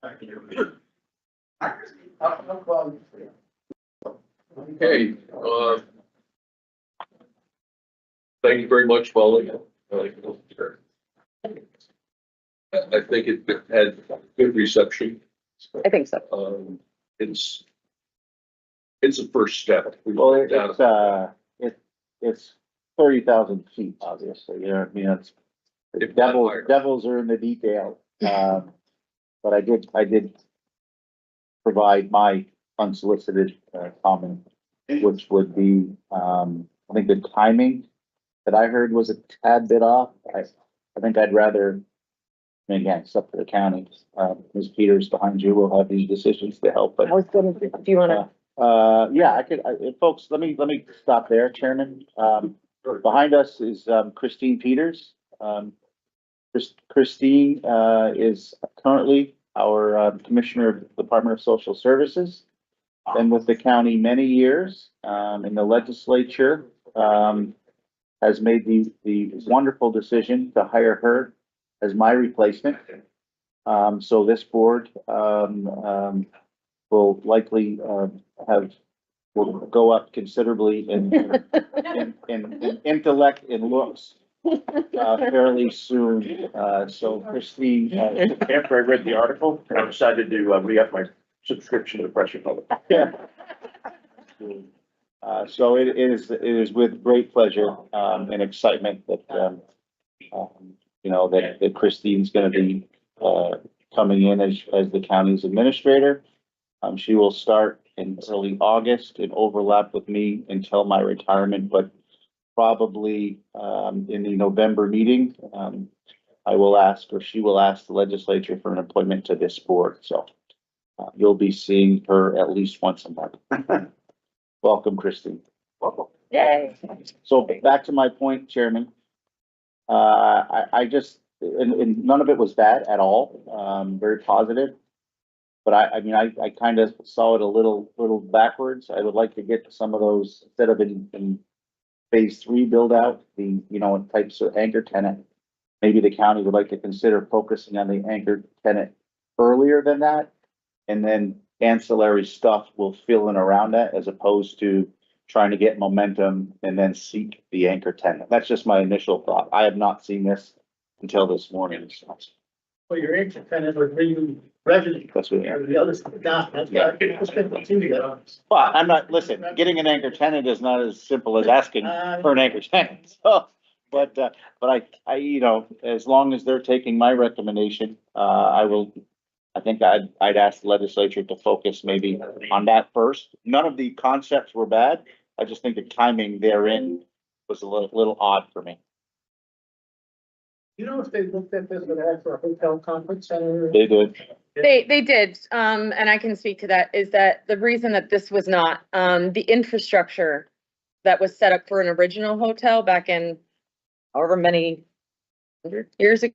Okay, thank you very much, Molly. I think it had good reception. I think so. It's a first step. Well, it's 30,000 feet, obviously, you know, what I mean, it's, the If not devils, higher. devils are in the detail. But I did provide my unsolicited, comment, which would be, I think the timing that I heard was a tad bit off. I think I'd rather, and again, it's up to the county. Ms. Peters behind you will have these decisions to help, but. I was gonna, do you wanna? Yeah, folks, let me stop there, Chairman. Behind us is, Christine Peters. Christine, is currently our, Commissioner of the Department of Social Services. Been with the county many years, in the legislature, has made the wonderful decision to hire her as my replacement. So this board, will likely, will go up considerably in intellect and looks, fairly soon. So Christine, After I read the article, I decided to re-up my subscription to the Press Republic. so it is with great pleasure, and excitement that, you know, that Christine's gonna be, coming in as the county's administrator. She will start in early August and overlap with me until my retirement, but probably, in the November meeting, I will ask, or she will ask the legislature for an appointment to this board, so you'll be seeing her at least once a month. Welcome, Christine. Welcome. Yay. So back to my point, Chairman. I just, and none of it was bad at all, very positive. But I mean, I kind of saw it a little backwards. I would like to get to some of those, instead of in phase 3 build out, the, you know, types of anchor tenant. Maybe the county would like to consider focusing on the anchor tenant earlier than that. And then ancillary stuff will fill in around that, as opposed to trying to get momentum and then seek the anchor tenant. That's just my initial thought. I have not seen this until this morning. So Well, your anchor tenant would bring you revenue. that's what. The other stuff, that's why it's been continuing. Well, I'm not, listen, getting an anchor tenant is not as simple as asking for an anchor tenant, so. But I, you know, as long as they're taking my recommendation, I think I'd ask the legislature to focus maybe on that first. None of the concepts were bad. I just think the timing therein was a little odd for me. You know, if they looked at this and asked for a hotel conference center. They did. They did, and I can speak to that, is that the reason that this was not, the infrastructure that was set up for an original hotel back in however many 100 years ago,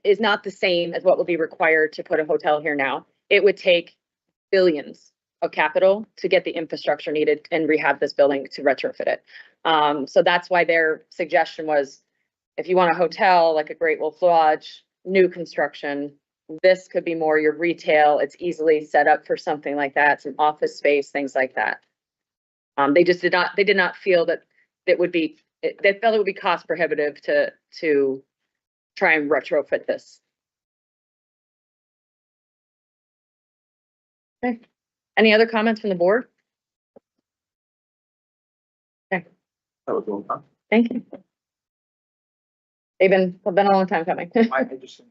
is not the same as what will be required to put a hotel here now. It would take billions of capital to get the infrastructure needed and rehab this building to retrofit it. So that's why their suggestion was, if you want a hotel like a Great Wolf Lodge, new construction, this could be more your retail. It's easily set up for something like that, some office space, things like that. They did not feel that it would be, they felt it would be cost prohibitive to try and retrofit this. Okay. Any other comments from the board? Okay. That was well done. Thank you. They've been a long time coming. I just think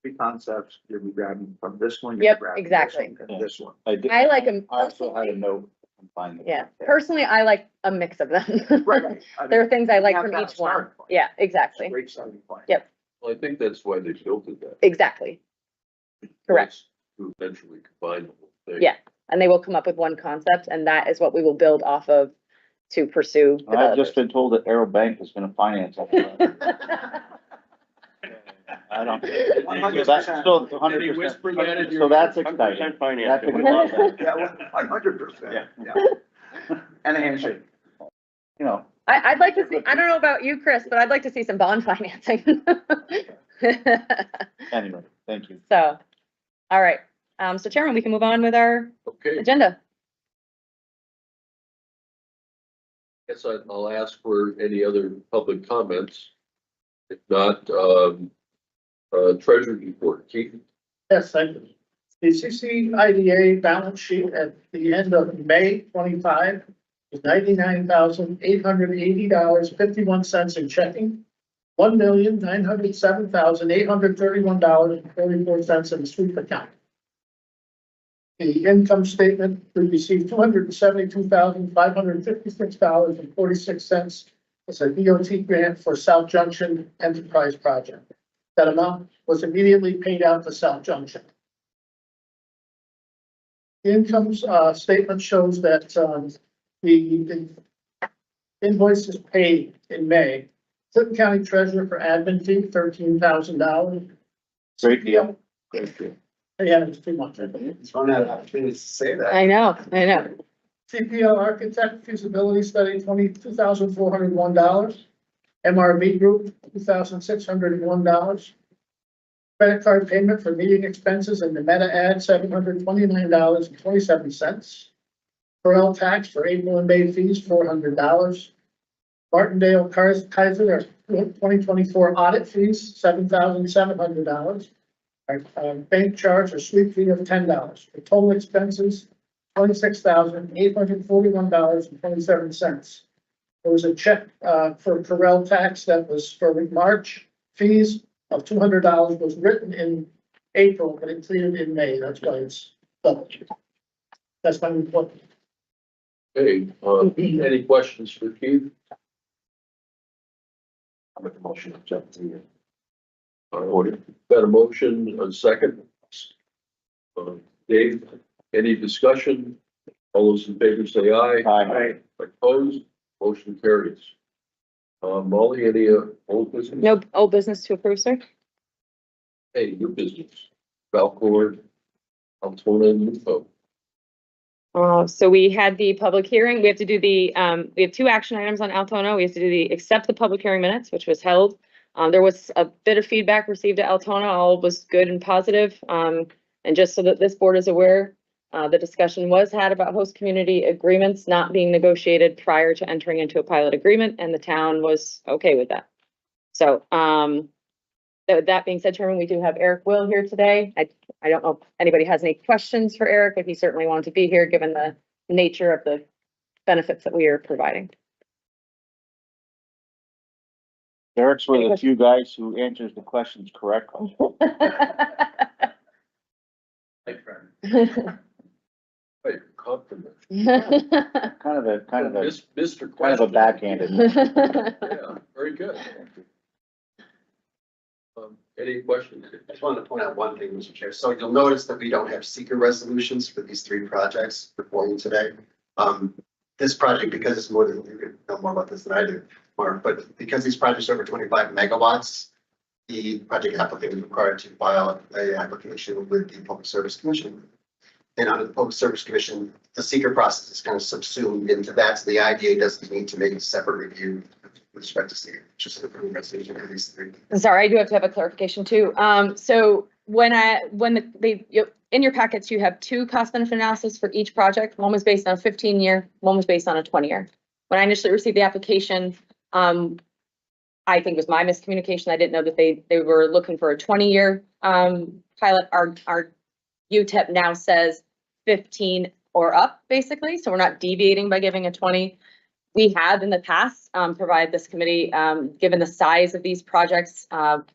Three concepts, you'll be grabbing from this one. Yep, exactly. This one. I like them. I also had a note. I'm fine. Yeah, personally, I like a mix of them. Right. I mean, There are things I like have from that each one. starting point. Yeah, exactly. Great starting point. Yep. Well, I think that's why they built it that. Exactly. Correct. To eventually combine the whole thing. Yeah. And they will come up with one concept, and that is what we will build off of to pursue. I've just been told that Arrow Bank is gonna finance it. I don't. 100%. That's still Did he 100%. whisper that in your? So that's exciting. 100% finance. That could be a lot better. Yeah, 100%. Yeah. And a handshake. You know, I'd like to see, I don't know about you, Chris, but I'd like to see some bond financing. Anyway, thank you. So, all right, so Chairman, we can move on with our Okay, agenda. guess I'll ask for any other public comments. If not, treasury report, Keith. Yes, thank you. The CCIDA balance sheet at the end of May 25 is $99,880, 51 cents in checking, $1,907,831 in the sweep account. The income statement, we received $272,556.46 as a DOT grant for South Junction Enterprise Project. That amount was immediately paid out to South Junction. The income statement shows that the invoice is paid in May. Clinton County Treasurer for admin fee, $13,000. Great deal. Great deal. Yeah, it's too much. It's run out of opportunities to say that. I know. CPL Architect feasibility study, $22,401. MRB Group, $2,601. Credit card payment for meeting expenses and the meta ad, $729.27. Corel tax for April and May fees, $400. Martindale Kaiser 2024 audit fees, $7,700. Bank charge or sweep fee of $10. The total expenses, $26,841.27. There was a check for Corel tax that was for March. Fees of $200 was written in April, but it cleared in May. That's why it's double. That's my report. Okay, any questions for Keith? I'll make a motion to jump to you. Got a motion, a second. Dave, any discussion? All those in favor say aye. Aye. Opposed, motion carries. Molly, any old business? No old business to approve, sir? Hey, new business. Valcourt, Altona, Newco. So we had the public hearing. We have to do the, we have two action items on Altona. We have to do the accept the public hearing minutes, which was held. There was a bit of feedback received at Altona. All was good and positive. And just so that this board is aware, the discussion was had about host community agreements not being negotiated prior to entering into a pilot agreement, and the town was okay with that. So, that being said, Chairman, we do have Eric Will here today. I don't know if anybody has any questions for Eric, but he certainly wanted to be here given the nature of the benefits that we are providing. Eric's one of the few guys who answers the questions correctly. Hey, compliment. Kind of a Mr. kind of a Question. backhanded. Yeah, very good. Any questions? I just wanted to point out one thing, Mr. Chair. So you'll notice that we don't have seeker resolutions for these three projects before you today. This project, because it's more than, you could know more about this than I do, Mark, but because these projects are over 25 megawatts, the project applicant is required to file an application with the Public Service Commission. And under the Public Service Commission, the seeker process is kind of subsumed into that. So the IDA doesn't need to make a separate review with respect to seeker, just an approved resolution for these three. Sorry, I do have to have a clarification too. So in your packets, you have two cost benefit analysis for each project. One was based on a 15-year, one was based on a 20-year. When I initially received the application, I think it was my miscommunication. I didn't know that they were looking for a 20-year pilot. Our UTEP now says 15 or up, basically. So we're not deviating by giving a 20. We have in the past provided this committee, given the size of these projects,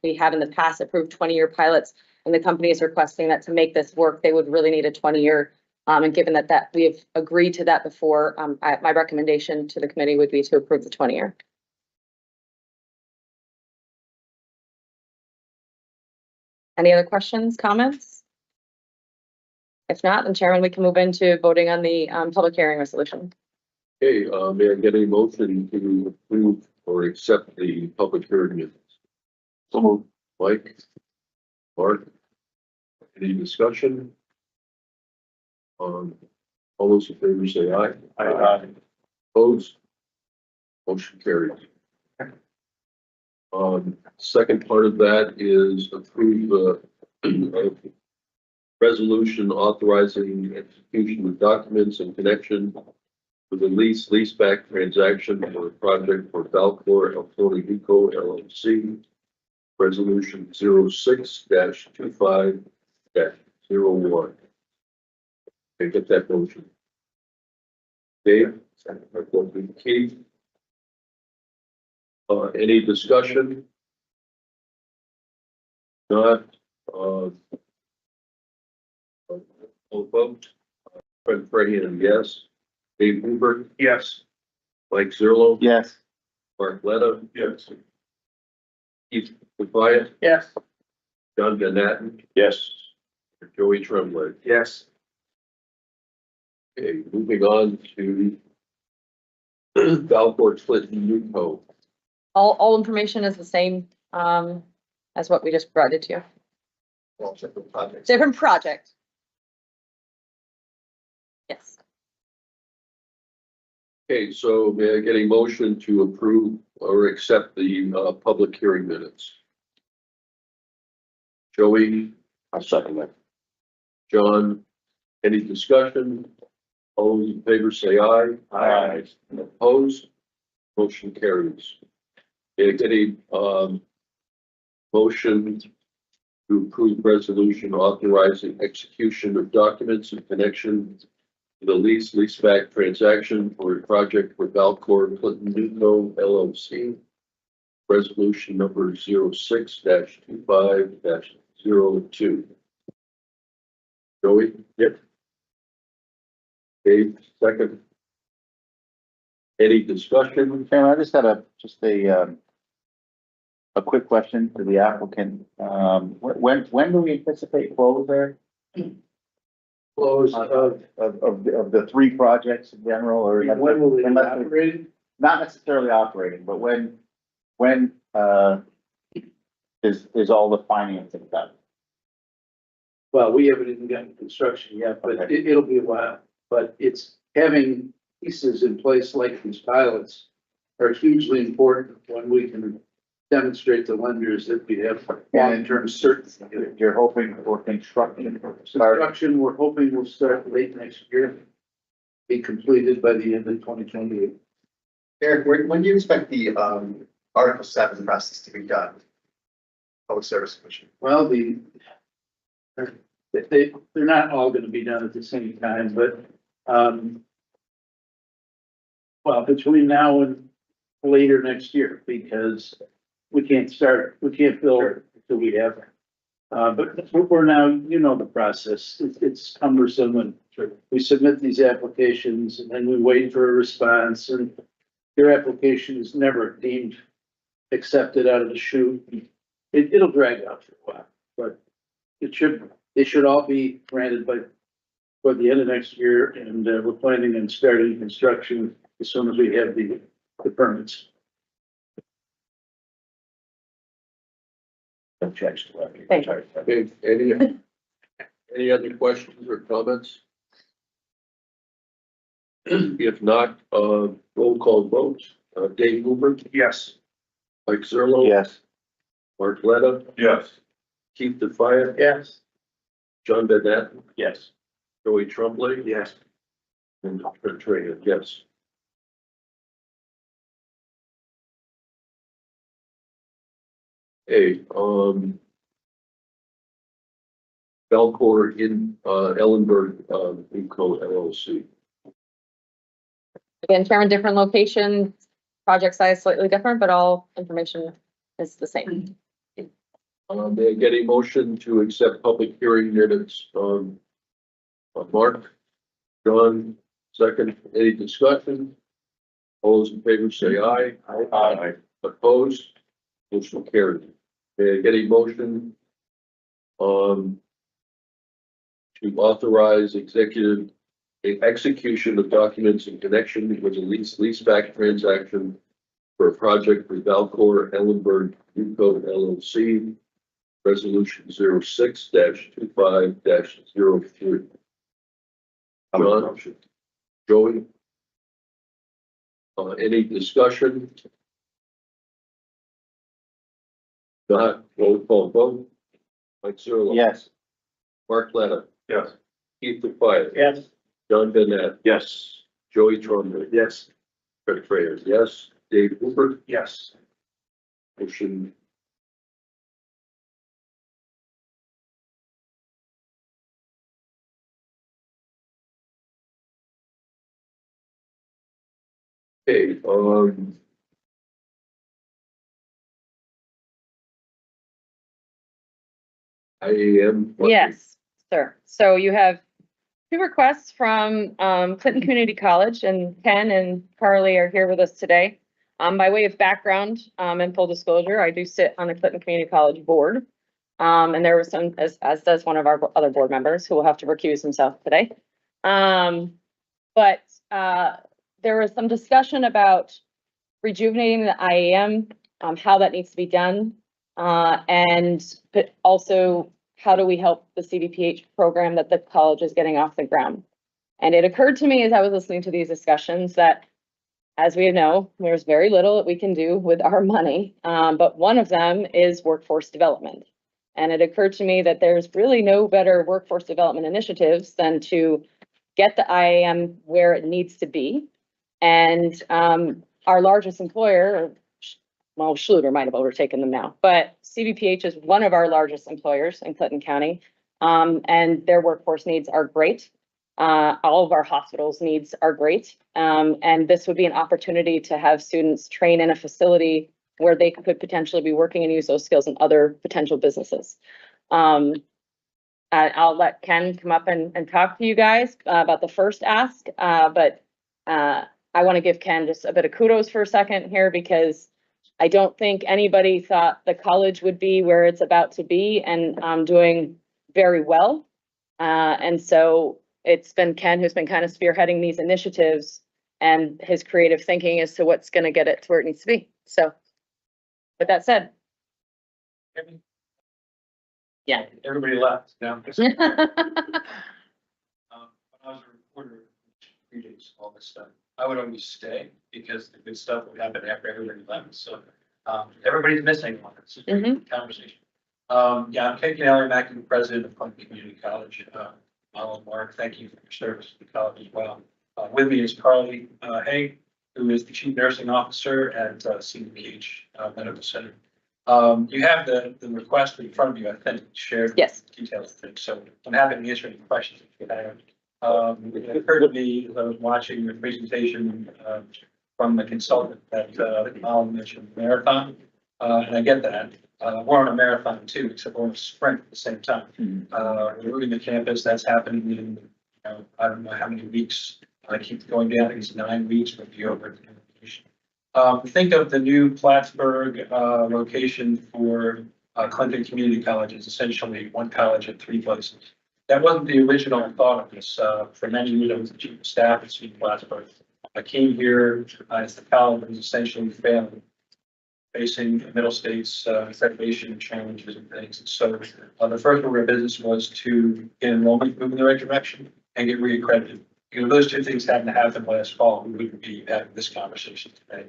we have in the past approved 20-year pilots, and the company is requesting that to make this work, they would really need a 20-year. And given that we have agreed to that before, my recommendation to the committee would be to approve the 20-year. Any other questions, comments? If not, then Chairman, we can move into voting on the public hearing resolution. Okay, may I get a motion to approve or accept the public hearing minutes? So moved. Mike? Mark? Any discussion? All those in favor say aye. Aye. Opposed? Motion carries. Second part of that is approve a resolution authorizing execution of documents in connection with the leaseback transaction for a project for Valcor Eltoni Eco LLC. Resolution 06-25-01. Okay, get that motion. Dave, second by Alderman Keith. Any discussion? Not, vote. Fred Freehan, yes. Dave Hoover. Yes. Mike Zerlo. Yes. Mark Letta. Yes. Keith Defiant. Yes. John Van Natten. Yes. Joey Tremblay. Yes. Okay, moving on to Valcourt Clinton Newco. All information is the same, as what we just provided to you. Well, different projects. Different project. Yes. Okay, so may I get a motion to approve or accept the public hearing minutes? Joey, I'll second that. John, any discussion? All those in favor say aye. Aye. Opposed? Motion carries. May I get a motion to approve resolution authorizing execution of documents in connection with the leaseback transaction for a project for Valcor Clinton Newco LLC. Resolution number 06-25-02. Joey? Yep. Dave, second. Any discussion? Chairman, I just had a quick question for the applicant. When do we anticipate close there? Close Of the three projects in general, or? when will they be unless- operating? Not necessarily operating, but when is all the financing done? Well, we haven't even gotten construction yet, but it'll be a while. But it's having pieces in place like these pilots are hugely important when we can demonstrate to lenders that we have long-term certainty. You're hoping for construction start? Construction, we're hoping will start late next year, be completed by the end of 2028. Eric, when do you expect the, Article 7 process to be done? Public Service Commission. Well, they're not all gonna be done at the same time, but, well, between now and later next year, because we can't build until we have. But we're now, you know, the process, it's cumbersome, and we submit these applications and then we wait for a response, and your application is never deemed accepted out of the chute. It'll drag out for a while, but they should all be granted by the end of next year, and we're planning on starting construction as soon as we have the permits. Thank you. Okay, any other questions or comments? If not, roll call vote. Dave Hoover, Yes. Mike Zerlo. Yes. Mark Letta, Yes. Keith Defiant, Yes. John Van Natten, Yes. Joey Tremblay. Yes. And Fred Freehan, yes. Hey, Valcor in, Ellenberg, Eco LLC. Again, Chairman, different location, project size slightly different, but all information is the same. May I get a motion to accept public hearing minutes, Mark, John, second, any discussion? All those in favor say aye. Aye. Opposed? Motion carried. May I get a motion to authorize execution of documents in connection with a leaseback transaction for a project for Valcor Ellenberg Newco LLC, resolution 06-25-03. John, Joey? Any discussion? Not, roll call vote. Mike Zerlo. Yes. Mark Leonard. Yes. Keith McFire. Yes. John Bennett. Yes. Joey Trumbull. Yes. Craig Freya, yes. Dave Hooper. Yes. Motion. Okay, IAM. Yes, sir. So you have two requests from Clinton Community College, and Ken and Carly are here with us today. By way of background, and full disclosure, I do sit on the Clinton Community College board. And there was some, as does one of our other board members, who will have to recuse himself today. But there was some discussion about rejuvenating the IAM, how that needs to be done. But also, how do we help the CDPH program that the college is getting off the ground? And it occurred to me as I was listening to these discussions that, as we know, there's very little that we can do with our money, but one of them is workforce development. And it occurred to me that there's really no better workforce development initiatives than to get the IAM where it needs to be. And our largest employer, well, Schluter might have overtaken them now, but CDPH is one of our largest employers in Clinton County, and their workforce needs are great. All of our hospitals' needs are great, and this would be an opportunity to have students train in a facility where they could potentially be working and use those skills in other potential businesses. I'll let Ken come up and talk to you guys about the first ask, but I want to give Ken just a bit of kudos for a second here, because I don't think anybody thought the college would be where it's about to be, and doing very well. And so it's been Ken who's been kind of spearheading these initiatives and his creative thinking as to what's going to get it to where it needs to be. So with that said. Yeah. Everybody left now. When I was a reporter, predates all this stuff, I would always stay because the good stuff would happen after everybody left. So everybody's missing one. It's a great conversation. Yeah, I'm Ken Canelli, I'm acting president of Clinton Community College. Alan, Mark, thank you for your service to the college as well. With me is Carly Hay, who is the chief nursing officer at CDPH Medical Center. You have the request in front of you, I think, shared. Yes. Details of things. So I'm happy to answer any questions if you have. It occurred to me as I was watching the presentation from the consultant that Alan mentioned, Marathon, and I get that. We're on a marathon too, except we're on a sprint at the same time. We're moving the campus. That's happening in, I don't know how many weeks. I keep going down. I think it's 9 weeks with the over. Think of the new Plattsburgh location for Clinton Community College as essentially one college at 3 places. That wasn't the original thought of this. For many years, I was the chief of staff at CU Plattsburgh. I came here as the college was essentially failing, facing the middle states accreditation challenges and things. And so the first order of business was to get enrollment moving in the right direction and get reaccredited. Those two things hadn't happened last fall. We wouldn't be having this conversation today.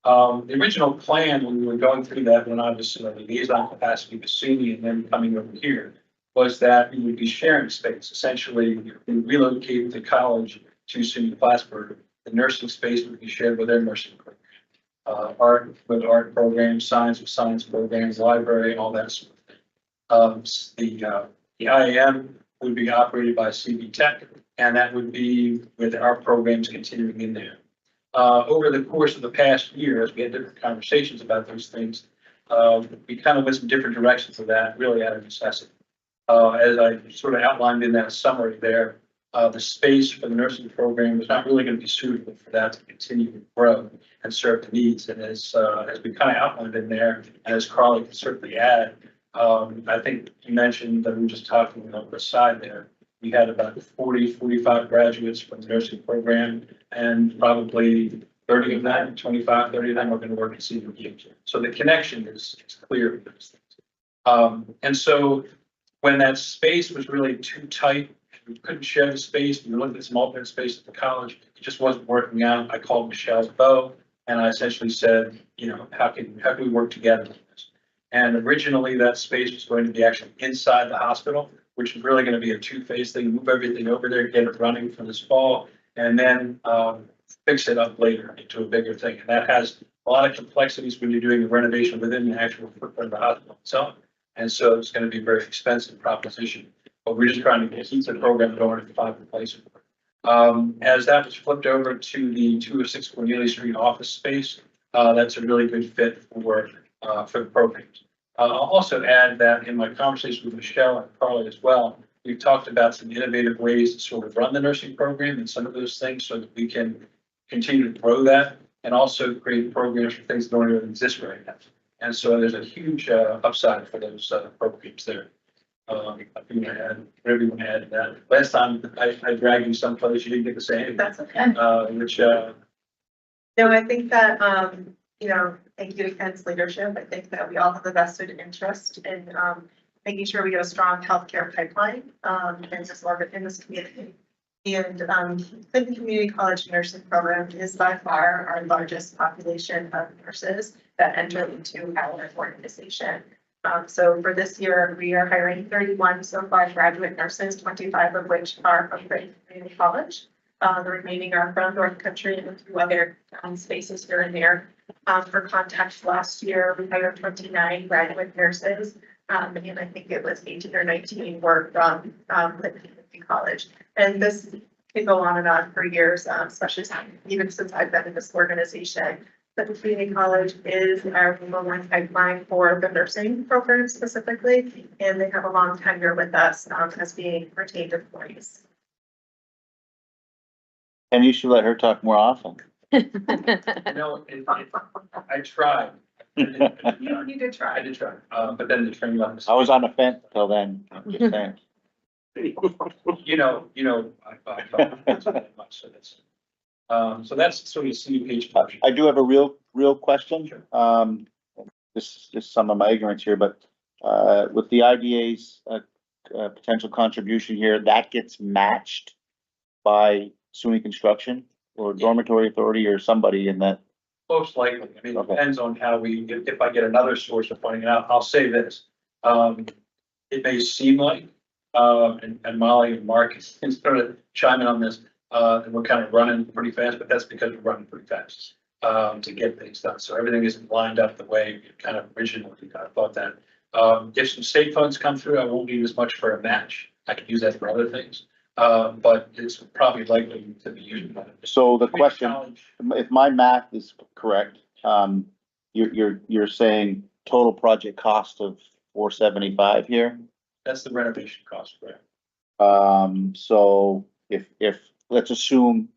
The original plan when we were going through that, when I was in the liaison capacity with SUNY and then coming over here, was that we would be sharing space. Essentially, we relocated the college to SUNY Plattsburgh. The nursing space would be shared with their nursing program. Art with art programs, science with science programs, library, all that sort of thing. The IAM would be operated by CV Tech, and that would be with our programs continuing in there. Over the course of the past year, as we had different conversations about those things, we kind of went some different directions for that, really out of necessity. As I sort of outlined in that summary there, the space for the nursing program is not really going to be suitable for that to continue to grow and serve the needs. And as we kind of outlined in there, and as Carly can certainly add, I think you mentioned that we were just talking on the side there. We had about 45 graduates from the nursing program, and probably 30 of them, 25, 30 of them are going to work at CDPH. So the connection is clear with those things. And so when that space was really too tight, we couldn't share the space. We looked at some alternate space at the college. It just wasn't working out. I called Michelle Bowe, and I essentially said, how can we work together on this? And originally that space was going to be actually inside the hospital, which is really going to be a two-phase thing, move everything over there, get it running for this fall, and then fix it up later into a bigger thing. And that has a lot of complexities when you're doing the renovation within the actual footprint of the hospital itself. And so it's going to be a very expensive proposition, but we're just trying to keep the program going to find replacement. As that was flipped over to the 206 Cornelia Street office space, that's a really good fit for the programs. I'll also add that in my conversation with Michelle and Carly as well, we've talked about some innovative ways to sort of run the nursing program and some of those things so that we can continue to grow that and also create programs for things that don't even exist right now. And so there's a huge upside for those programs there. If you want to add, whatever you want to add to that. Last time I dragged you someplace, you didn't get to say anything. That's okay. No, I think that, you know, thank you to Ken's leadership. I think that we all have a vested interest in making sure we get a strong healthcare pipeline in this community. And Clinton Community College Nursing Program is by far our largest population of nurses that enter into our organization. So for this year, we are hiring 31 so far graduate nurses, 25 of which are from Clinton Community College. The remaining are from North Country and a few other spaces here and there. For context, last year we hired 29 graduate nurses, and I think it was 18 or 19 were from Clinton Community College. And this can go on and on for years, especially even since I've been in this organization. Clinton Community College is our number one pipeline for the nursing program specifically, and they have a long tenure with us as being retained employees. And you should let her talk more often. No, I tried. You did try. I did try, but then the train left. I was on the fence till then. I'm just saying. You know, I thought much, so that's. So that's sort of CDPH. I do have a real question. This is some of my ignorance here, but with the IDA's potential contribution here, that gets matched by SUNY Construction or Dormitory Authority or somebody in that. Most likely. I mean, it depends on how if I get another source of funding out, I'll say this. It may seem like, and Molly and Mark can sort of chime in on this, and we're kind of running pretty fast, but that's because we're running pretty fast to get things done. So everything isn't lined up the way we kind of originally kind of thought that. If some state funds come through, I won't need as much for a match. I could use that for other things. But it's probably likely to be used. So the question, if my math is correct, you're saying total project cost of $475 here? That's the renovation cost, correct? So if let's assume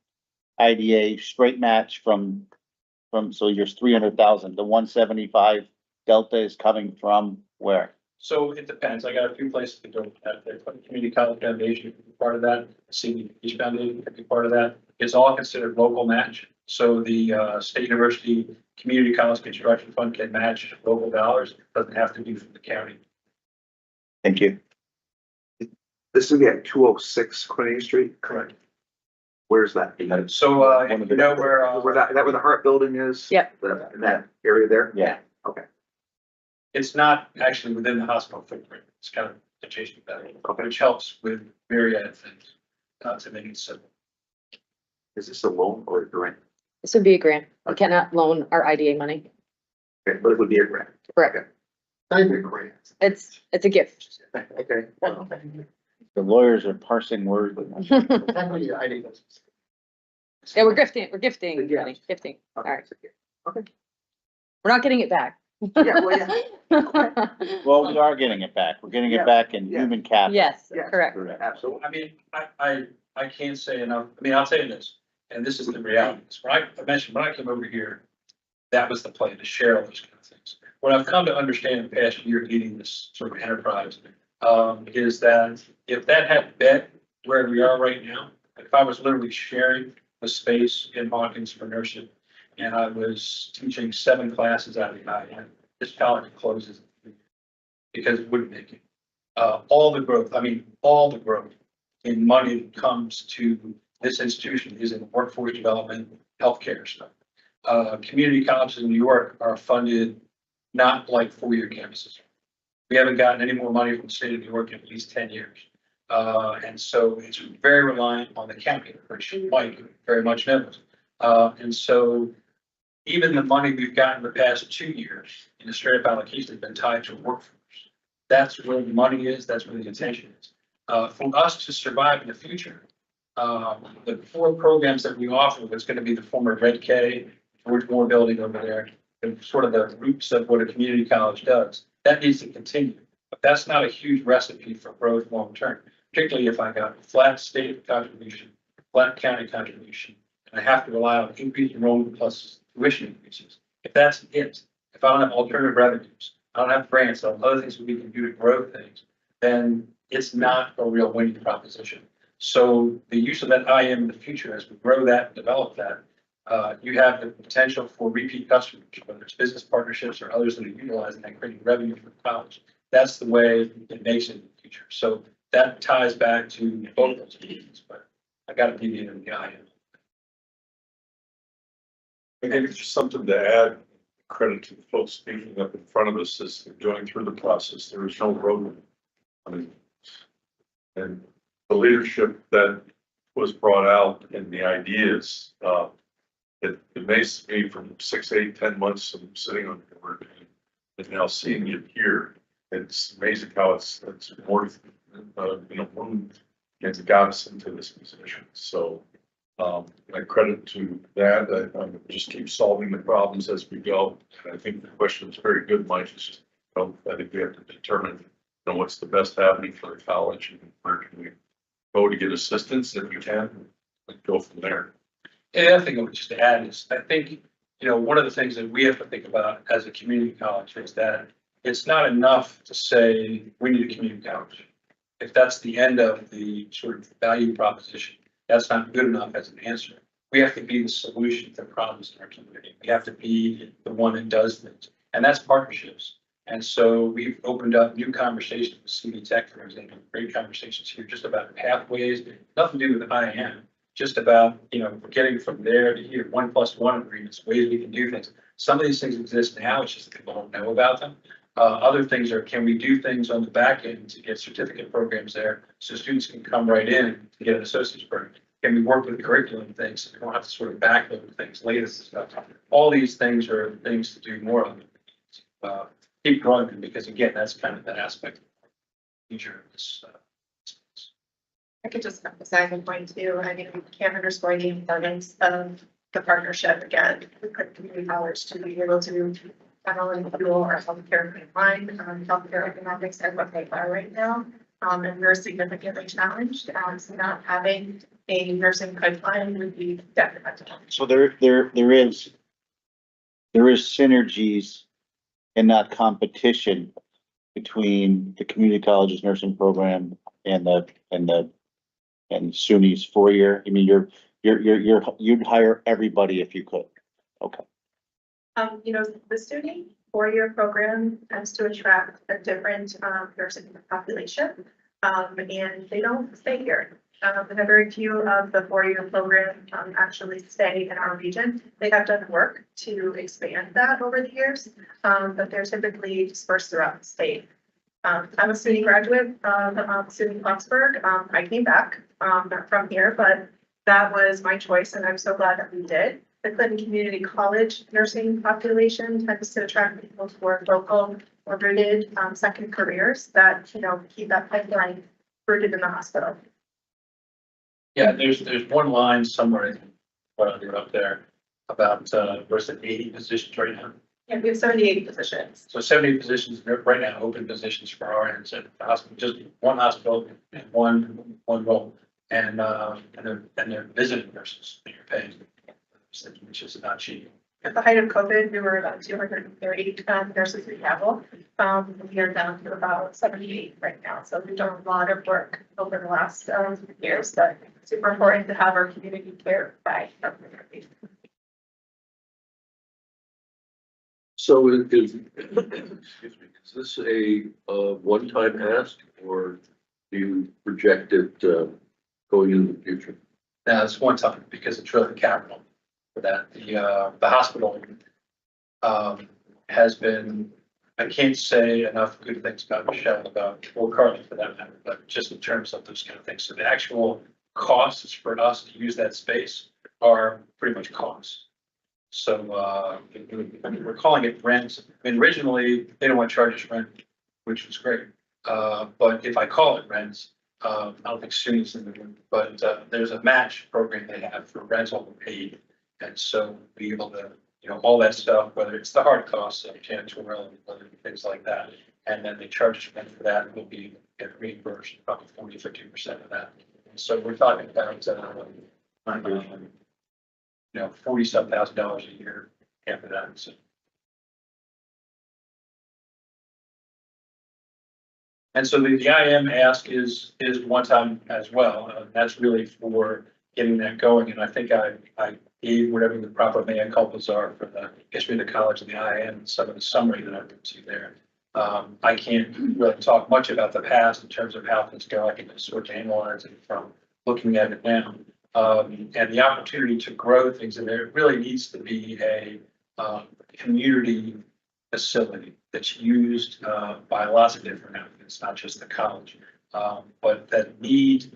IDA straight match from so you're 300,000, the 175 delta is coming from where? So it depends. I got a few places to go with that. The Community College Foundation could be part of that. The CDPH Foundation could be part of that. It's all considered local match. So the State University Community College Construction Fund can match local dollars. It doesn't have to be from the county. Thank you. This is at 206 Cornelia Street? Correct. Where's that? So you know where that where the Hart Building is? Yep. In that area there? Yeah. Okay. it's not actually within the hospital footprint. It's kind of adjacent to that, which helps with myriad things, to make it simple. Is this a loan or a grant? This would be a grant. We cannot loan our IDA money. Okay, but it would be a grant. Correct. Not even a grant. It's a gift. Okay. The lawyers are parsing words. Yeah, we're gifting, money, gifting. All right. Okay. We're not getting it back. Yeah, well, yeah. Well, we are getting it back. We're getting it back in human capital. Yes, Yeah, correct. Absolutely. I mean, I can't say enough. I mean, I'll tell you this, and this is the reality. When I mentioned, when I came over here, that was the plan, to share all those kind of things. What I've come to understand in the past year leading this sort of enterprise, is that if that had been where we are right now, if I was literally sharing the space in Hawkins for nursing, and I was teaching 7 classes out of the IM, this college closes because it wouldn't make it. All the growth in money that comes to this institution is in workforce development, healthcare stuff. Community colleges in New York are funded not like four-year campuses. We haven't gotten any more money from the state of New York in at least 10 years. And so it's very reliant on the county, which Mike very much knows. And so even the money we've gotten the past 2 years in the straight up allocation has been tied to workforce. That's where the money is, that's where the attention is. For us to survive in the future, the four programs that we offer, what's going to be the former Red K, George Moore building over there, and sort of the roots of what a community college does, that needs to continue. But that's not a huge recipe for growth long term, particularly if I got flat state contribution, flat county contribution, and I have to rely on increased enrollment plus tuition increases. If that's it, if I don't have alternative revenues, I don't have grants, or other things we can do to grow things, then it's not a real winning proposition. So the use of that IM in the future, as we grow that and develop that, you have the potential for repeat customers, whether it's business partnerships or others that are utilizing that, creating revenue for the college. That's the way it makes it in the future. So that ties back to both those pieces, but I got to deviate in the IM. I think it's just something to add credit to the folks speaking up in front of us as they're going through the process. There is no road. I mean, and the leadership that was brought out and the ideas, it amazes me from 6, 8, 10 months of sitting on the board and now seeing it here. It's amazing how it's more, moved and got us into this position. So, I credit to that. I just keep solving the problems as we go. And I think the question is very good, Mike. It's just, I think we have to determine, what's the best avenue for the college and where can we go to get assistance if we can, and go from there. And the other thing I would just add is, I think, one of the things that we have to think about as a community college is that it's not enough to say we need a community college. If that's the end of the sort of value proposition, that's not good enough as an answer. We have to be the solution to problems in our community. We have to be the one that does things, and that's partnerships. And so we've opened up new conversations with CV Tech, for example, great conversations here just about pathways, nothing to do with IM, just about, getting from there to here, 1+1 agreements, ways we can do things. Some of these things exist now, it's just that people don't know about them. Other things are, can we do things on the back end to get certificate programs there so students can come right in to get an associate's program? Can we work with curriculum things so we don't have to sort of backload things, latest stuff? All these things are things to do more of. Keep growing them, because again, that's kind of that aspect of the future of this. I could just emphasize a point too. I mean, we can't underscore the importance of the partnership again with community college to be able to not only fuel our healthcare pipeline, healthcare economics and what they are right now. And we're significantly challenged. So not having a nursing pipeline would be detrimental. So there is synergies and not competition between the community college's nursing program and SUNY's 4-year. I mean, you'd hire everybody if you could. Okay. The SUNY 4-year program tends to attract a different nursing population, and they don't stay here. And very few of the 4-year program actually stay in our region. They have done work to expand that over the years, but they're typically dispersed throughout the state. I'm a SUNY graduate from SUNY Plattsburgh. I came back from here, but that was my choice, and I'm so glad that we did. The Clinton Community College nursing population tends to attract people who are local or rooted second careers that keep that pipeline rooted in the hospital. Yeah, there's one line somewhere, what I do up there, about where's it, 80 positions right now? Yeah, we have 78 positions. So 70 positions right now, open positions for RNs at the hospital, just one hospital and one role, and they're visiting nurses that you're paying, which is not cheap. At the height of COVID, we were about 230 nurses in travel. We are down to about 78 right now. So we've done a lot of work over the last years, but it's super important to have our community care by. So excuse me, is this a one-time ask, or do you project it going into the future? Now, it's one time because it's really capital for that. The hospital has been I can't say enough good things about Michelle, or Carly for that matter, but just in terms of those kind of things. So the actual costs for us to use that space are pretty much costs. So, we're calling it rent. I mean, originally, they don't want to charge us rent, which was great. But if I call it rent, I don't think SUNY's in the room, but, there's a match program they have for rental paid. And so be able to, all that stuff, whether it's the hard costs of janitorial, and things like that. And then they charge us rent for that, and we'll get reimbursed probably 40–50% of that. And so we're talking about, $40-some thousand a year after that. So. And so the IM ask is one time as well. That's really for getting that going. And I think I gave whatever the proper mea culpas are for the history of the college and the IM and some of the summary that I've to there. I can't really talk much about the past in terms of how things go. I can just sort of analyze it from looking at it now. And the opportunity to grow things in there, it really needs to be a community facility that's used by lots of different outfits, not just the college, but that need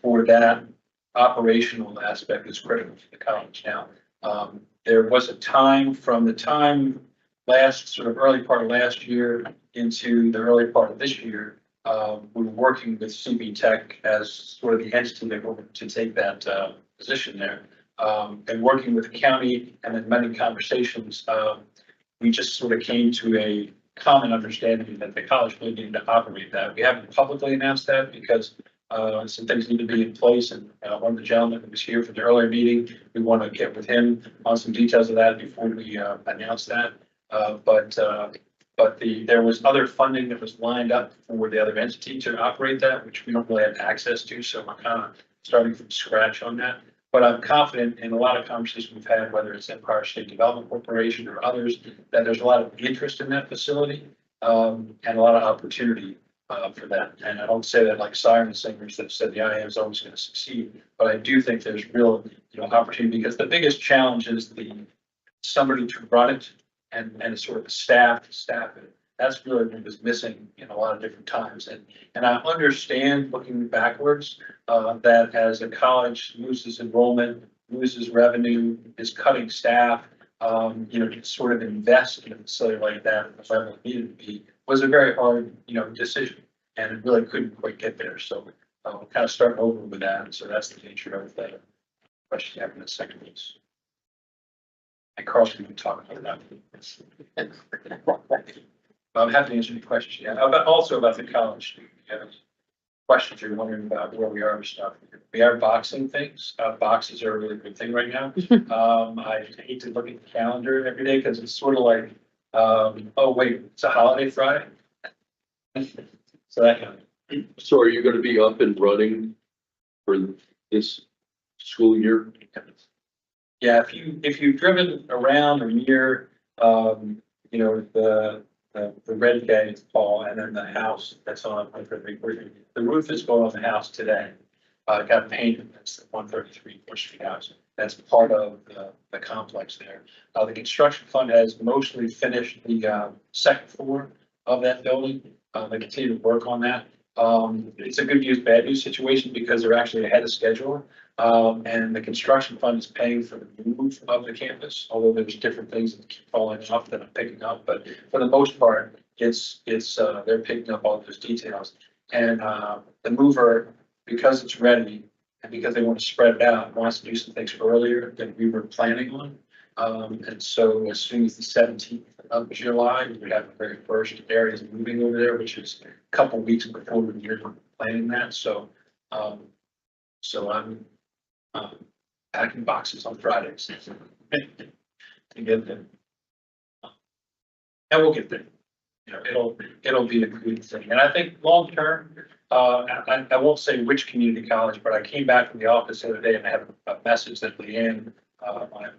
for that operational aspect is critical for the college. Now, there was a time from the time sort of early part of last year into the early part of this year, we were working with CB Tech as sort of the entity that wanted to take that position there, and working with the county and then many conversations. We just sort of came to a common understanding that the college really needed to operate that. We haven't publicly announced that because some things need to be in place. And one of the gentlemen who was here for the earlier meeting, we want to get with him on some details of that before we announce that. But there was other funding that was lined up for the other entity to operate that, which we don't really have access to. So we're kind of starting from scratch on that. But I'm confident in a lot of conversations we've had, whether it's Empire State Development Corporation or others, that there's a lot of interest in that facility and a lot of opportunity for that. And I don't say that like siren singers that said the IM is always going to succeed, but I do think there's real opportunity, because the biggest challenge is somebody to run it and sort of the staff to staff it. That's really what was missing in a lot of different times. And I understand, looking backwards, that as a college loses enrollment, loses revenue, is cutting staff, to sort of invest in a facility like that at the level it needed to be was a very hard, decision, and it really couldn't quite get there. So we're kind of starting over with that. So that's the nature of the question you have in the second piece. And Carl's going to talk about that. I'm happy to answer any questions you have, also about the college. If you have questions you're wondering about where we are with stuff. We are boxing things. Boxes are a really good thing right now. I hate to look at the calendar every day because it's sort of like, oh wait, it's a holiday Friday. So that kind of. So are you going to be up and running for this school year? Yeah, if you've driven around or near, the red gate, Paul, and then the house that's on 133. The roof is going on the house today. Got painted. That's the 133 Bush Street house. That's part of the complex there. The construction fund has mostly finished the second floor of that building. They continue to work on that. It's a good news, bad news situation because they're actually ahead of schedule. And the construction fund is paying for the move of the campus, although there's different things that keep falling off that I'm picking up. But for the most part, it's they're picking up all those details. And the mover, because it's ready and because they want to spread it out, wants to do some things earlier than we were planning on. And so as soon as the 17th of July, we have the very first areas moving over there, which is a couple weeks before we were planning that. So I'm packing boxes on Fridays to get them. And we'll get there. It'll be a good thing. And I think long term, I won't say which community college, but I came back from the office the other day and I have a message that Leanne,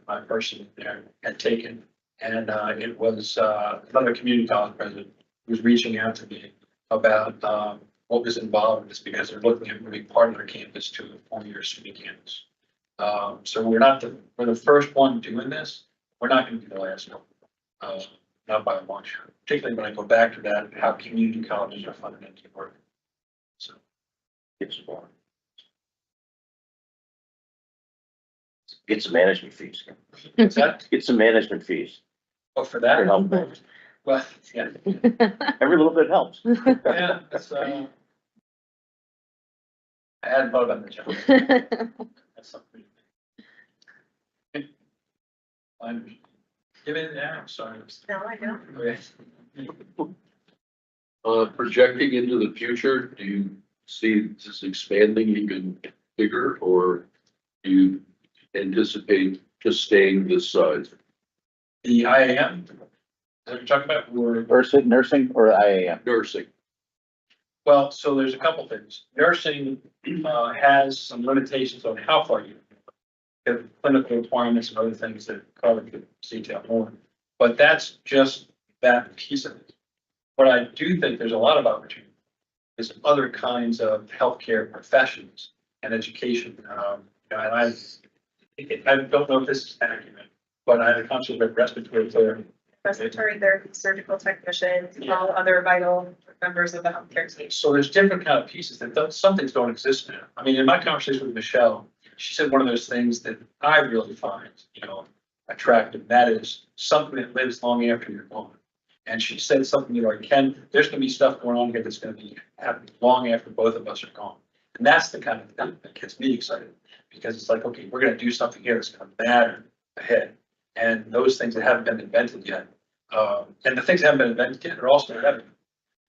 my person there, had taken. And it was another community college president who was reaching out to me about what was involved in this, because they're looking at moving part of their campus to a 4-year SUNY campus. So we're the first one doing this. We're not going to be the last one. not by much, particularly when I go back to that, how community colleges are funded and keep working. So. It's more. Get some management fees. What's that? Get some management fees. Oh, for that? For help. Well, yeah. Every little bit helps. Yeah, that's, I hadn't thought about the job. That's something. I'm giving it out, sorry. No, I don't. Okay. Projecting into the future, do you see this expanding even bigger, or do you anticipate just staying this size? The IAM, is that what you're talking about? Nursing or IAM? Nursing. Well, so there's a couple things. Nursing has some limitations on how far you have clinical requirements and other things that Carla could detail more. But that's just that piece of it. What I do think there's a lot of opportunity is other kinds of healthcare professions and education. And I don't know if this is accurate, but I had a consult with respiratory therapy. Respiratory therapy, surgical technicians, all other vital members of the healthcare team. So there's different kind of pieces that some things don't exist now. I mean, in my conversation with Michelle, she said one of those things that I really find, attractive. That is something that lives long after you're gone. And she said something, Ken, there's going to be stuff going on here that's going to be happening long after both of us are gone. And that's the kind of thing that gets me excited, because it's like, okay, we're going to do something here that's going to matter ahead. And those things that haven't been invented yet, and the things that haven't been invented yet are also better.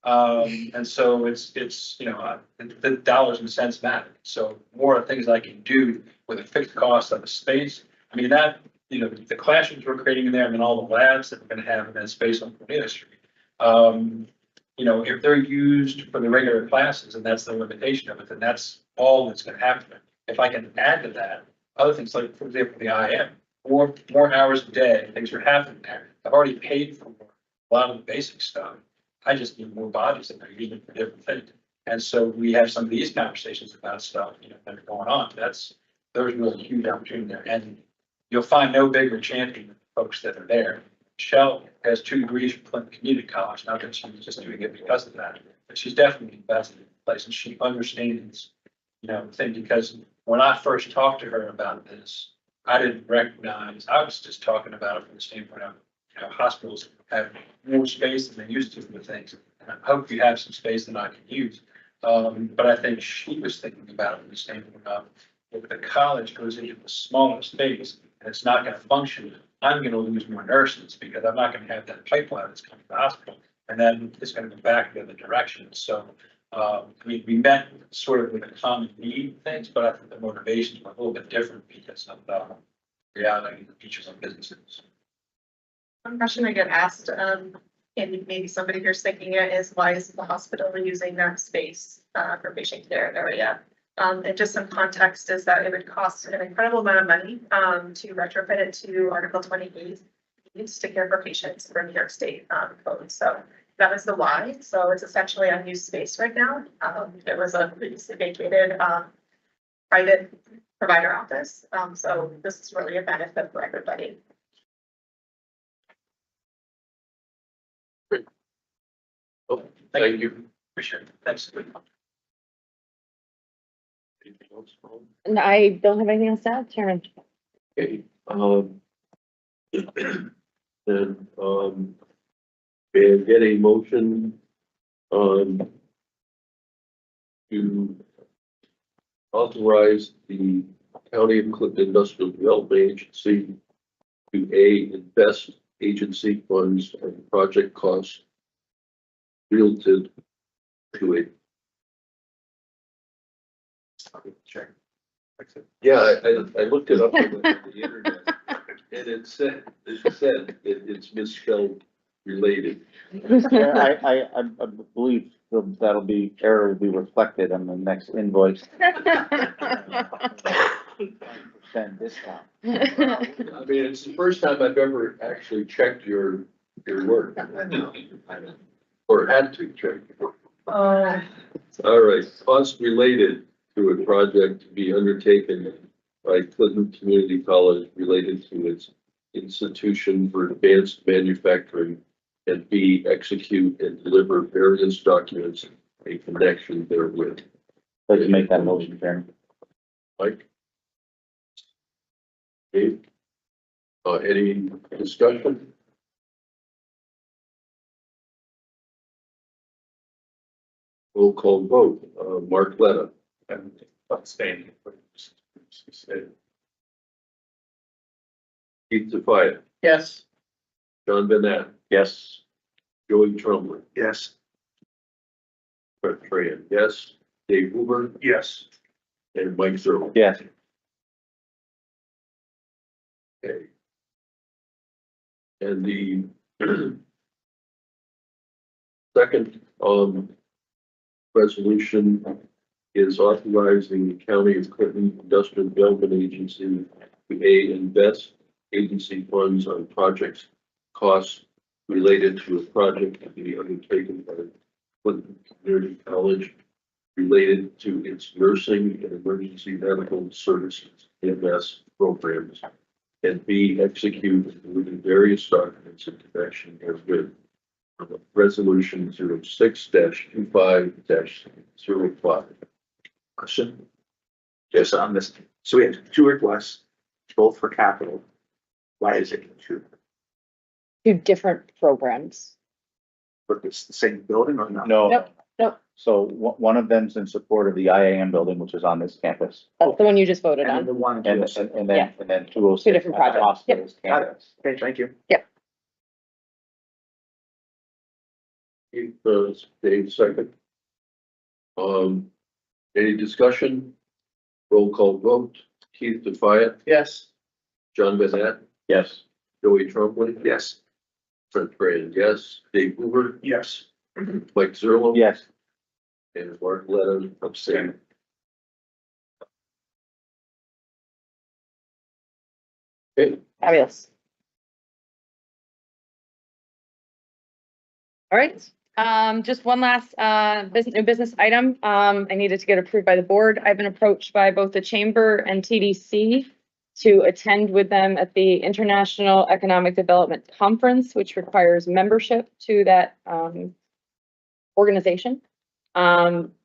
And so it's the dollars and cents matter. So more things I can do with a fixed cost of a space. I mean, that, the classrooms we're creating in there, and then all the labs that we're going to have in that space on Cornelia Street. If they're used for the regular classes, and that's the limitation of it, then that's all that's going to happen. If I can add to that other things, like, for example, the IM, more hours a day, things are happening there. I've already paid for a lot of the basic stuff. I just need more bodies that are using for different things. And so we have some of these conversations about stuff, that are going on. There's really huge opportunity there. And you'll find no bigger champion than the folks that are there. Michelle has 2 degrees from Clinton Community College, not that she's just doing it because of that, but she's definitely invested in the place, and she understands, the thing, because when I first talked to her about this, I didn't recognize, I was just talking about it from the standpoint of, hospitals have more space than they used to for things. And I hope you have some space that I can use. But I think she was thinking about it from the standpoint of, if the college goes into a smaller space and it's not going to function, I'm going to lose more nurses, because I'm not going to have that pipeline that's coming to the hospital. And then it's going to go back the other direction. So we met sort of with a common need things, but I think the motivations were a little bit different because of the reality of the teachers and businesses. One question I get asked, and maybe somebody here's thinking it, is why is the hospital using that space for patient care area? And just some context is that it would cost an incredible amount of money to retrofit it to Article 28 to care for patients for New York State code. So that is the why. So it's essentially unused space right now. It was a previously vacated private provider office. So this is really a benefit for everybody. Oh, thank you. Appreciate it. Thanks. Anything else, Paul? And I don't have anything else to add, Chairman. Okay, may I get a motion to authorize the County of Clinton Industrial Development Agency to invest agency funds and project costs relative to it. Yeah, I looked it up on the internet, and it said it's misspelled related. I believe that'll be, error will be reflected on the next invoice. 10% discount. I mean, it's the first time I've ever actually checked your work. Or had to check. All right, cost related to a project to be undertaken by Clinton Community College related to its institution for advanced manufacturing And B, execute and deliver various documents in connection therewith. Like to make that motion, Chairman. Mike? Dave? Any discussion? Roll call vote, Mark Letta. Abstaining. Keith Tafaya, Yes. John Bennett, Yes. Joey Trumbley, Yes. Fred Tran, yes, Dave Hoover, Yes. and Mike Zerl. Yes. Okay. And the second, resolution is authorizing the County of Clinton Industrial Development Agency to invest agency funds on projects costs related to a project to be undertaken by Clinton Community College related to its nursing and emergency medical services, EMS programs, and B, execute including various documents in connection therewith. Resolution 06-25-05. Question? Just on this, so we have two requests, both for capital. Why is it two? Two different programs. But it's the same building or not? No. Nope, nope. So one of them's in support of the IAM building, which is on this campus. That's the one you just voted And then on. the one. And Yeah. then 206. Two different at the projects. hospital's Got it. campus. Okay, thank you. Keith, Dave, second. Any discussion? Roll call vote, Keith Tafaya, Yes. John Bennett, Yes. Joey Trumbley, Yes. Fred Tran, yes, Dave Hoover, Yes. Mike Zerlo. Yes. And Mark Letta abstain. Okay, Fabulous. All right, just one last, new business item. I needed to get approved by the board. I've been approached by both the chamber and TDC to attend with them at the International Economic Development Conference, which requires membership to that, organization.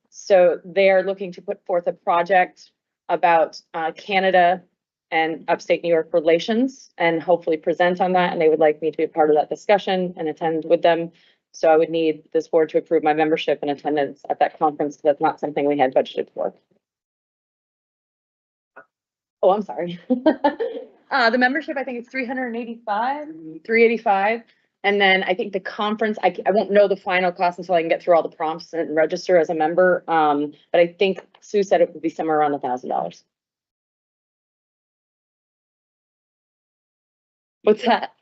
So they are looking to put forth a project about, Canada and upstate New York relations and hopefully present on that. And they would like me to be a part of that discussion and attend with them. So I would need this board to approve my membership and attendance at that conference. That's not something we had budgeted for. Oh, I'm sorry. The membership, I think it's 385. And then I think the conference, I won't know the final cost until I can get through all the prompts and register as a member. But I think Sue said it would be somewhere around $1,000. What's that?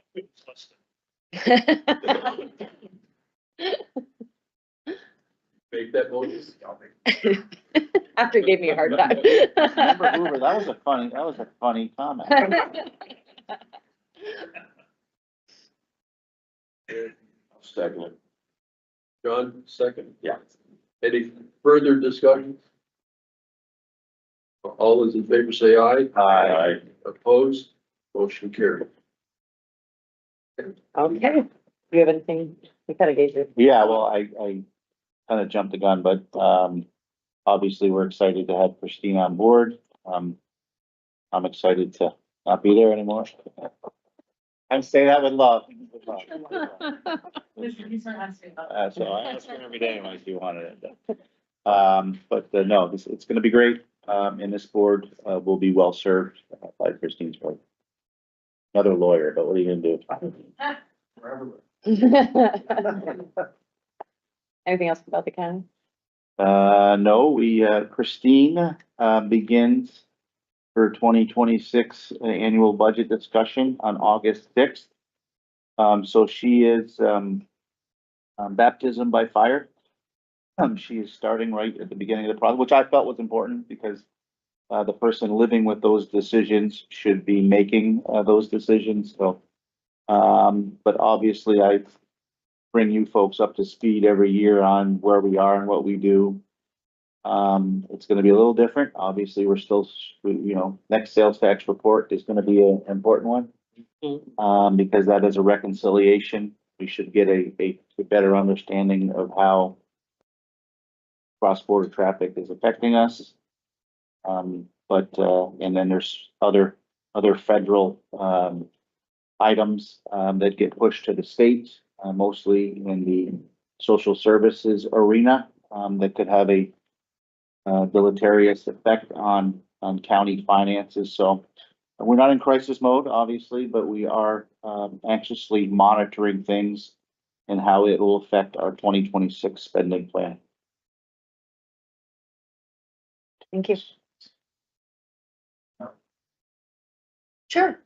make that motion. After he gave me a hard time. Member Hoover, that was a funny comment. Second. John, second. Yeah. Any further discussion? All those in favor say aye. Aye. Opposed? Motion carried. Okay. Do you have anything? We kind of gave you. Yeah, well, I kind of jumped the gun, but, obviously we're excited to have Christine on board. I'm excited to not be there anymore. I'm saying that with love. So I ask her every day when she wanted it. But no, it's gonna be great. And this board, will be well served by Christine's board. Another lawyer, but what are you gonna do? Anything else about the county? No, Christine, begins her 2026 annual budget discussion on August 6th. So she is, baptism by fire. She is starting right at the beginning of the process, which I felt was important because the person living with those decisions should be making those decisions. So, but obviously I bring you folks up to speed every year on where we are and what we do. It's gonna be a little different. Obviously, we're still, next sales tax report is gonna be an important one. Because that is a reconciliation we should get a better understanding of how cross-border traffic is affecting us. And then there's other federal, items, that get pushed to the states, mostly in the social services arena, that could have a deleterious effect on county finances. So we're not in crisis mode, obviously, but we are anxiously monitoring things and how it will affect our 2026 spending plan. Thank you. Sure.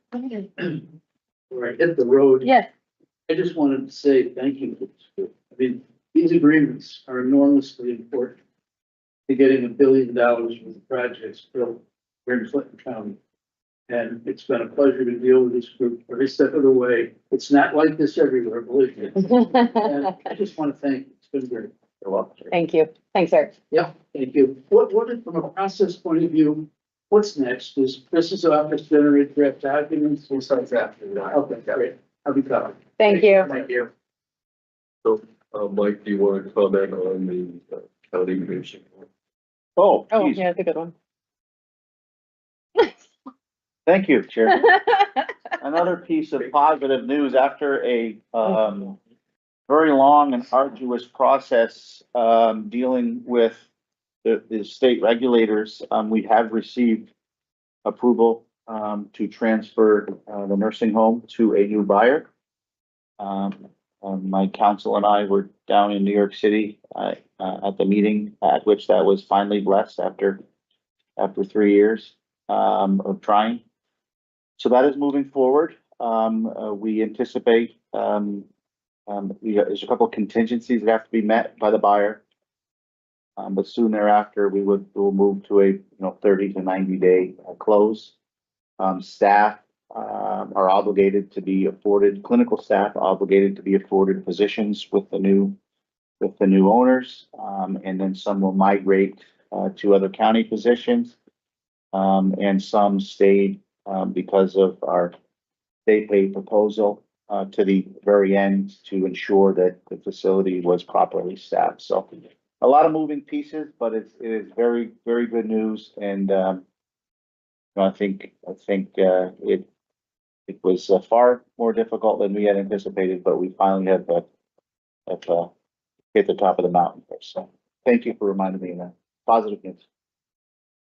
Right, hit the road. Yes. I just wanted to say thank you. I mean, these agreements are enormously important to getting $1 billion worth of projects built here in Clinton County. And it's been a pleasure to deal with this group every step of the way. It's not like this everywhere, believe me. And I just want to thank you. It's been great. You're welcome. Thank you. Thanks, Eric. Yeah, thank you. What is, from a process point of view, what's next? Is Chris's office generate draft documents? We'll start drafting that. Okay, great. I'll be covered. Thank you. Thank you. So, Mike, do you want to comment on the county commission? Oh, Oh, geez. yeah, it's a good one. Thank you, Chair. Another piece of positive news after a very long and arduous process dealing with the state regulators. We have received approval to transfer the nursing home to a new buyer. My council and I were down in New York City at the meeting at which that was finally blessed after 3 years of trying. So that is moving forward. We anticipate there's a couple of contingencies that have to be met by the buyer. But soon thereafter, we'll move to a 30 to 90 day close. Staff are obligated to be afforded, clinical staff are obligated to be afforded positions with the new owners. And then some will migrate to other county positions. And some stayed because of our state pay proposal to the very end to ensure that the facility was properly staffed. So a lot of moving pieces, but it is very, very good news. And I think it was far more difficult than we had anticipated, but we finally have hit the top of the mountain there. So thank you for reminding me of that. Positive news.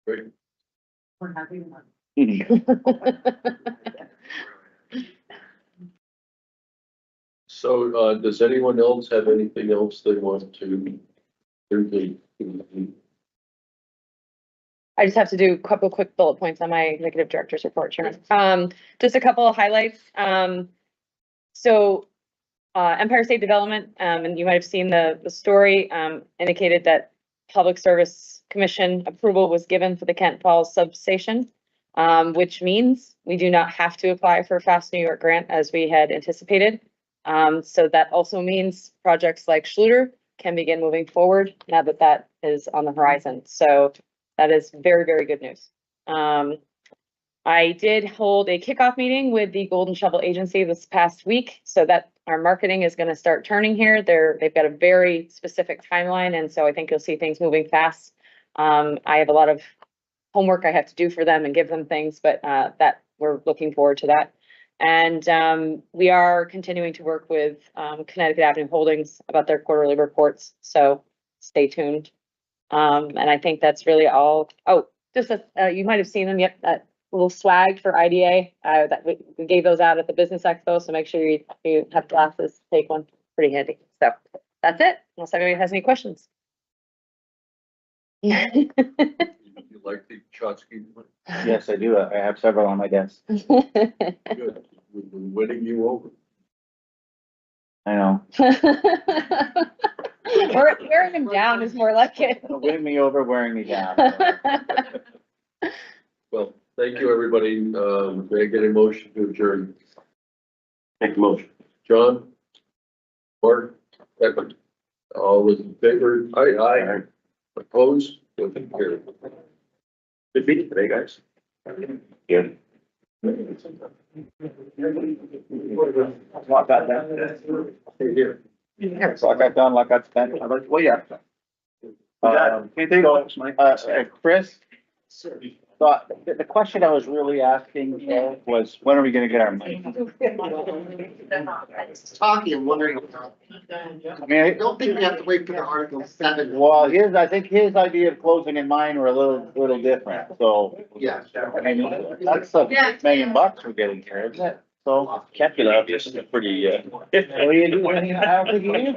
Great. We're happy to know. So, does anyone else have anything else they want to do? I just have to do a couple quick bullet points on my executive director's report, Chairman. Just a couple of highlights. So Empire State Development, and you might have seen the story, indicated that Public Service Commission approval was given for the Kent Falls substation, which means we do not have to apply for a Fast New York grant as we had anticipated. So that also means projects like Schluter can begin moving forward now that that is on the horizon. So that is very, very good news. I did hold a kickoff meeting with the Golden Shovel Agency this past week, so that our marketing is going to start turning here. They've got a very specific timeline, and so I think you'll see things moving fast. I have a lot of homework I have to do for them and give them things, but that we're looking forward to that. And we are continuing to work with Connecticut Avenue Holdings about their quarterly reports, so stay tuned. And I think that's really all. Oh, just you might have seen them yet. That little swag for IDA that we gave those out at the Business Expo. So make sure you have glasses. Take one. Pretty handy. So that's it. Unless anybody has any questions. You like the Chotsky? Yes, I do. I have several on my desk. Good. We've been winning you over. I know. Wearing them down is more like it. Winning me over, wearing me down. Well, thank you, everybody. May I get a motion to adjourn? Make the motion. John? Mark? Second. All those in favor? Aye. Opposed? Motion carried. Good meeting today, guys. Good. Like that done. So I got done, like I spent, I like, well, yeah. Anything else, Mike? Chris? So the question I was really asking was, when are we gonna get our money? Talking and wondering, I mean, I don't think we have to wait for the Article 7. well, I think his idea of closing and mine were a little different, so. Yeah. I mean, that's $6 million we're getting here, isn't it? So. Calculus is pretty, Well, I don't think he is.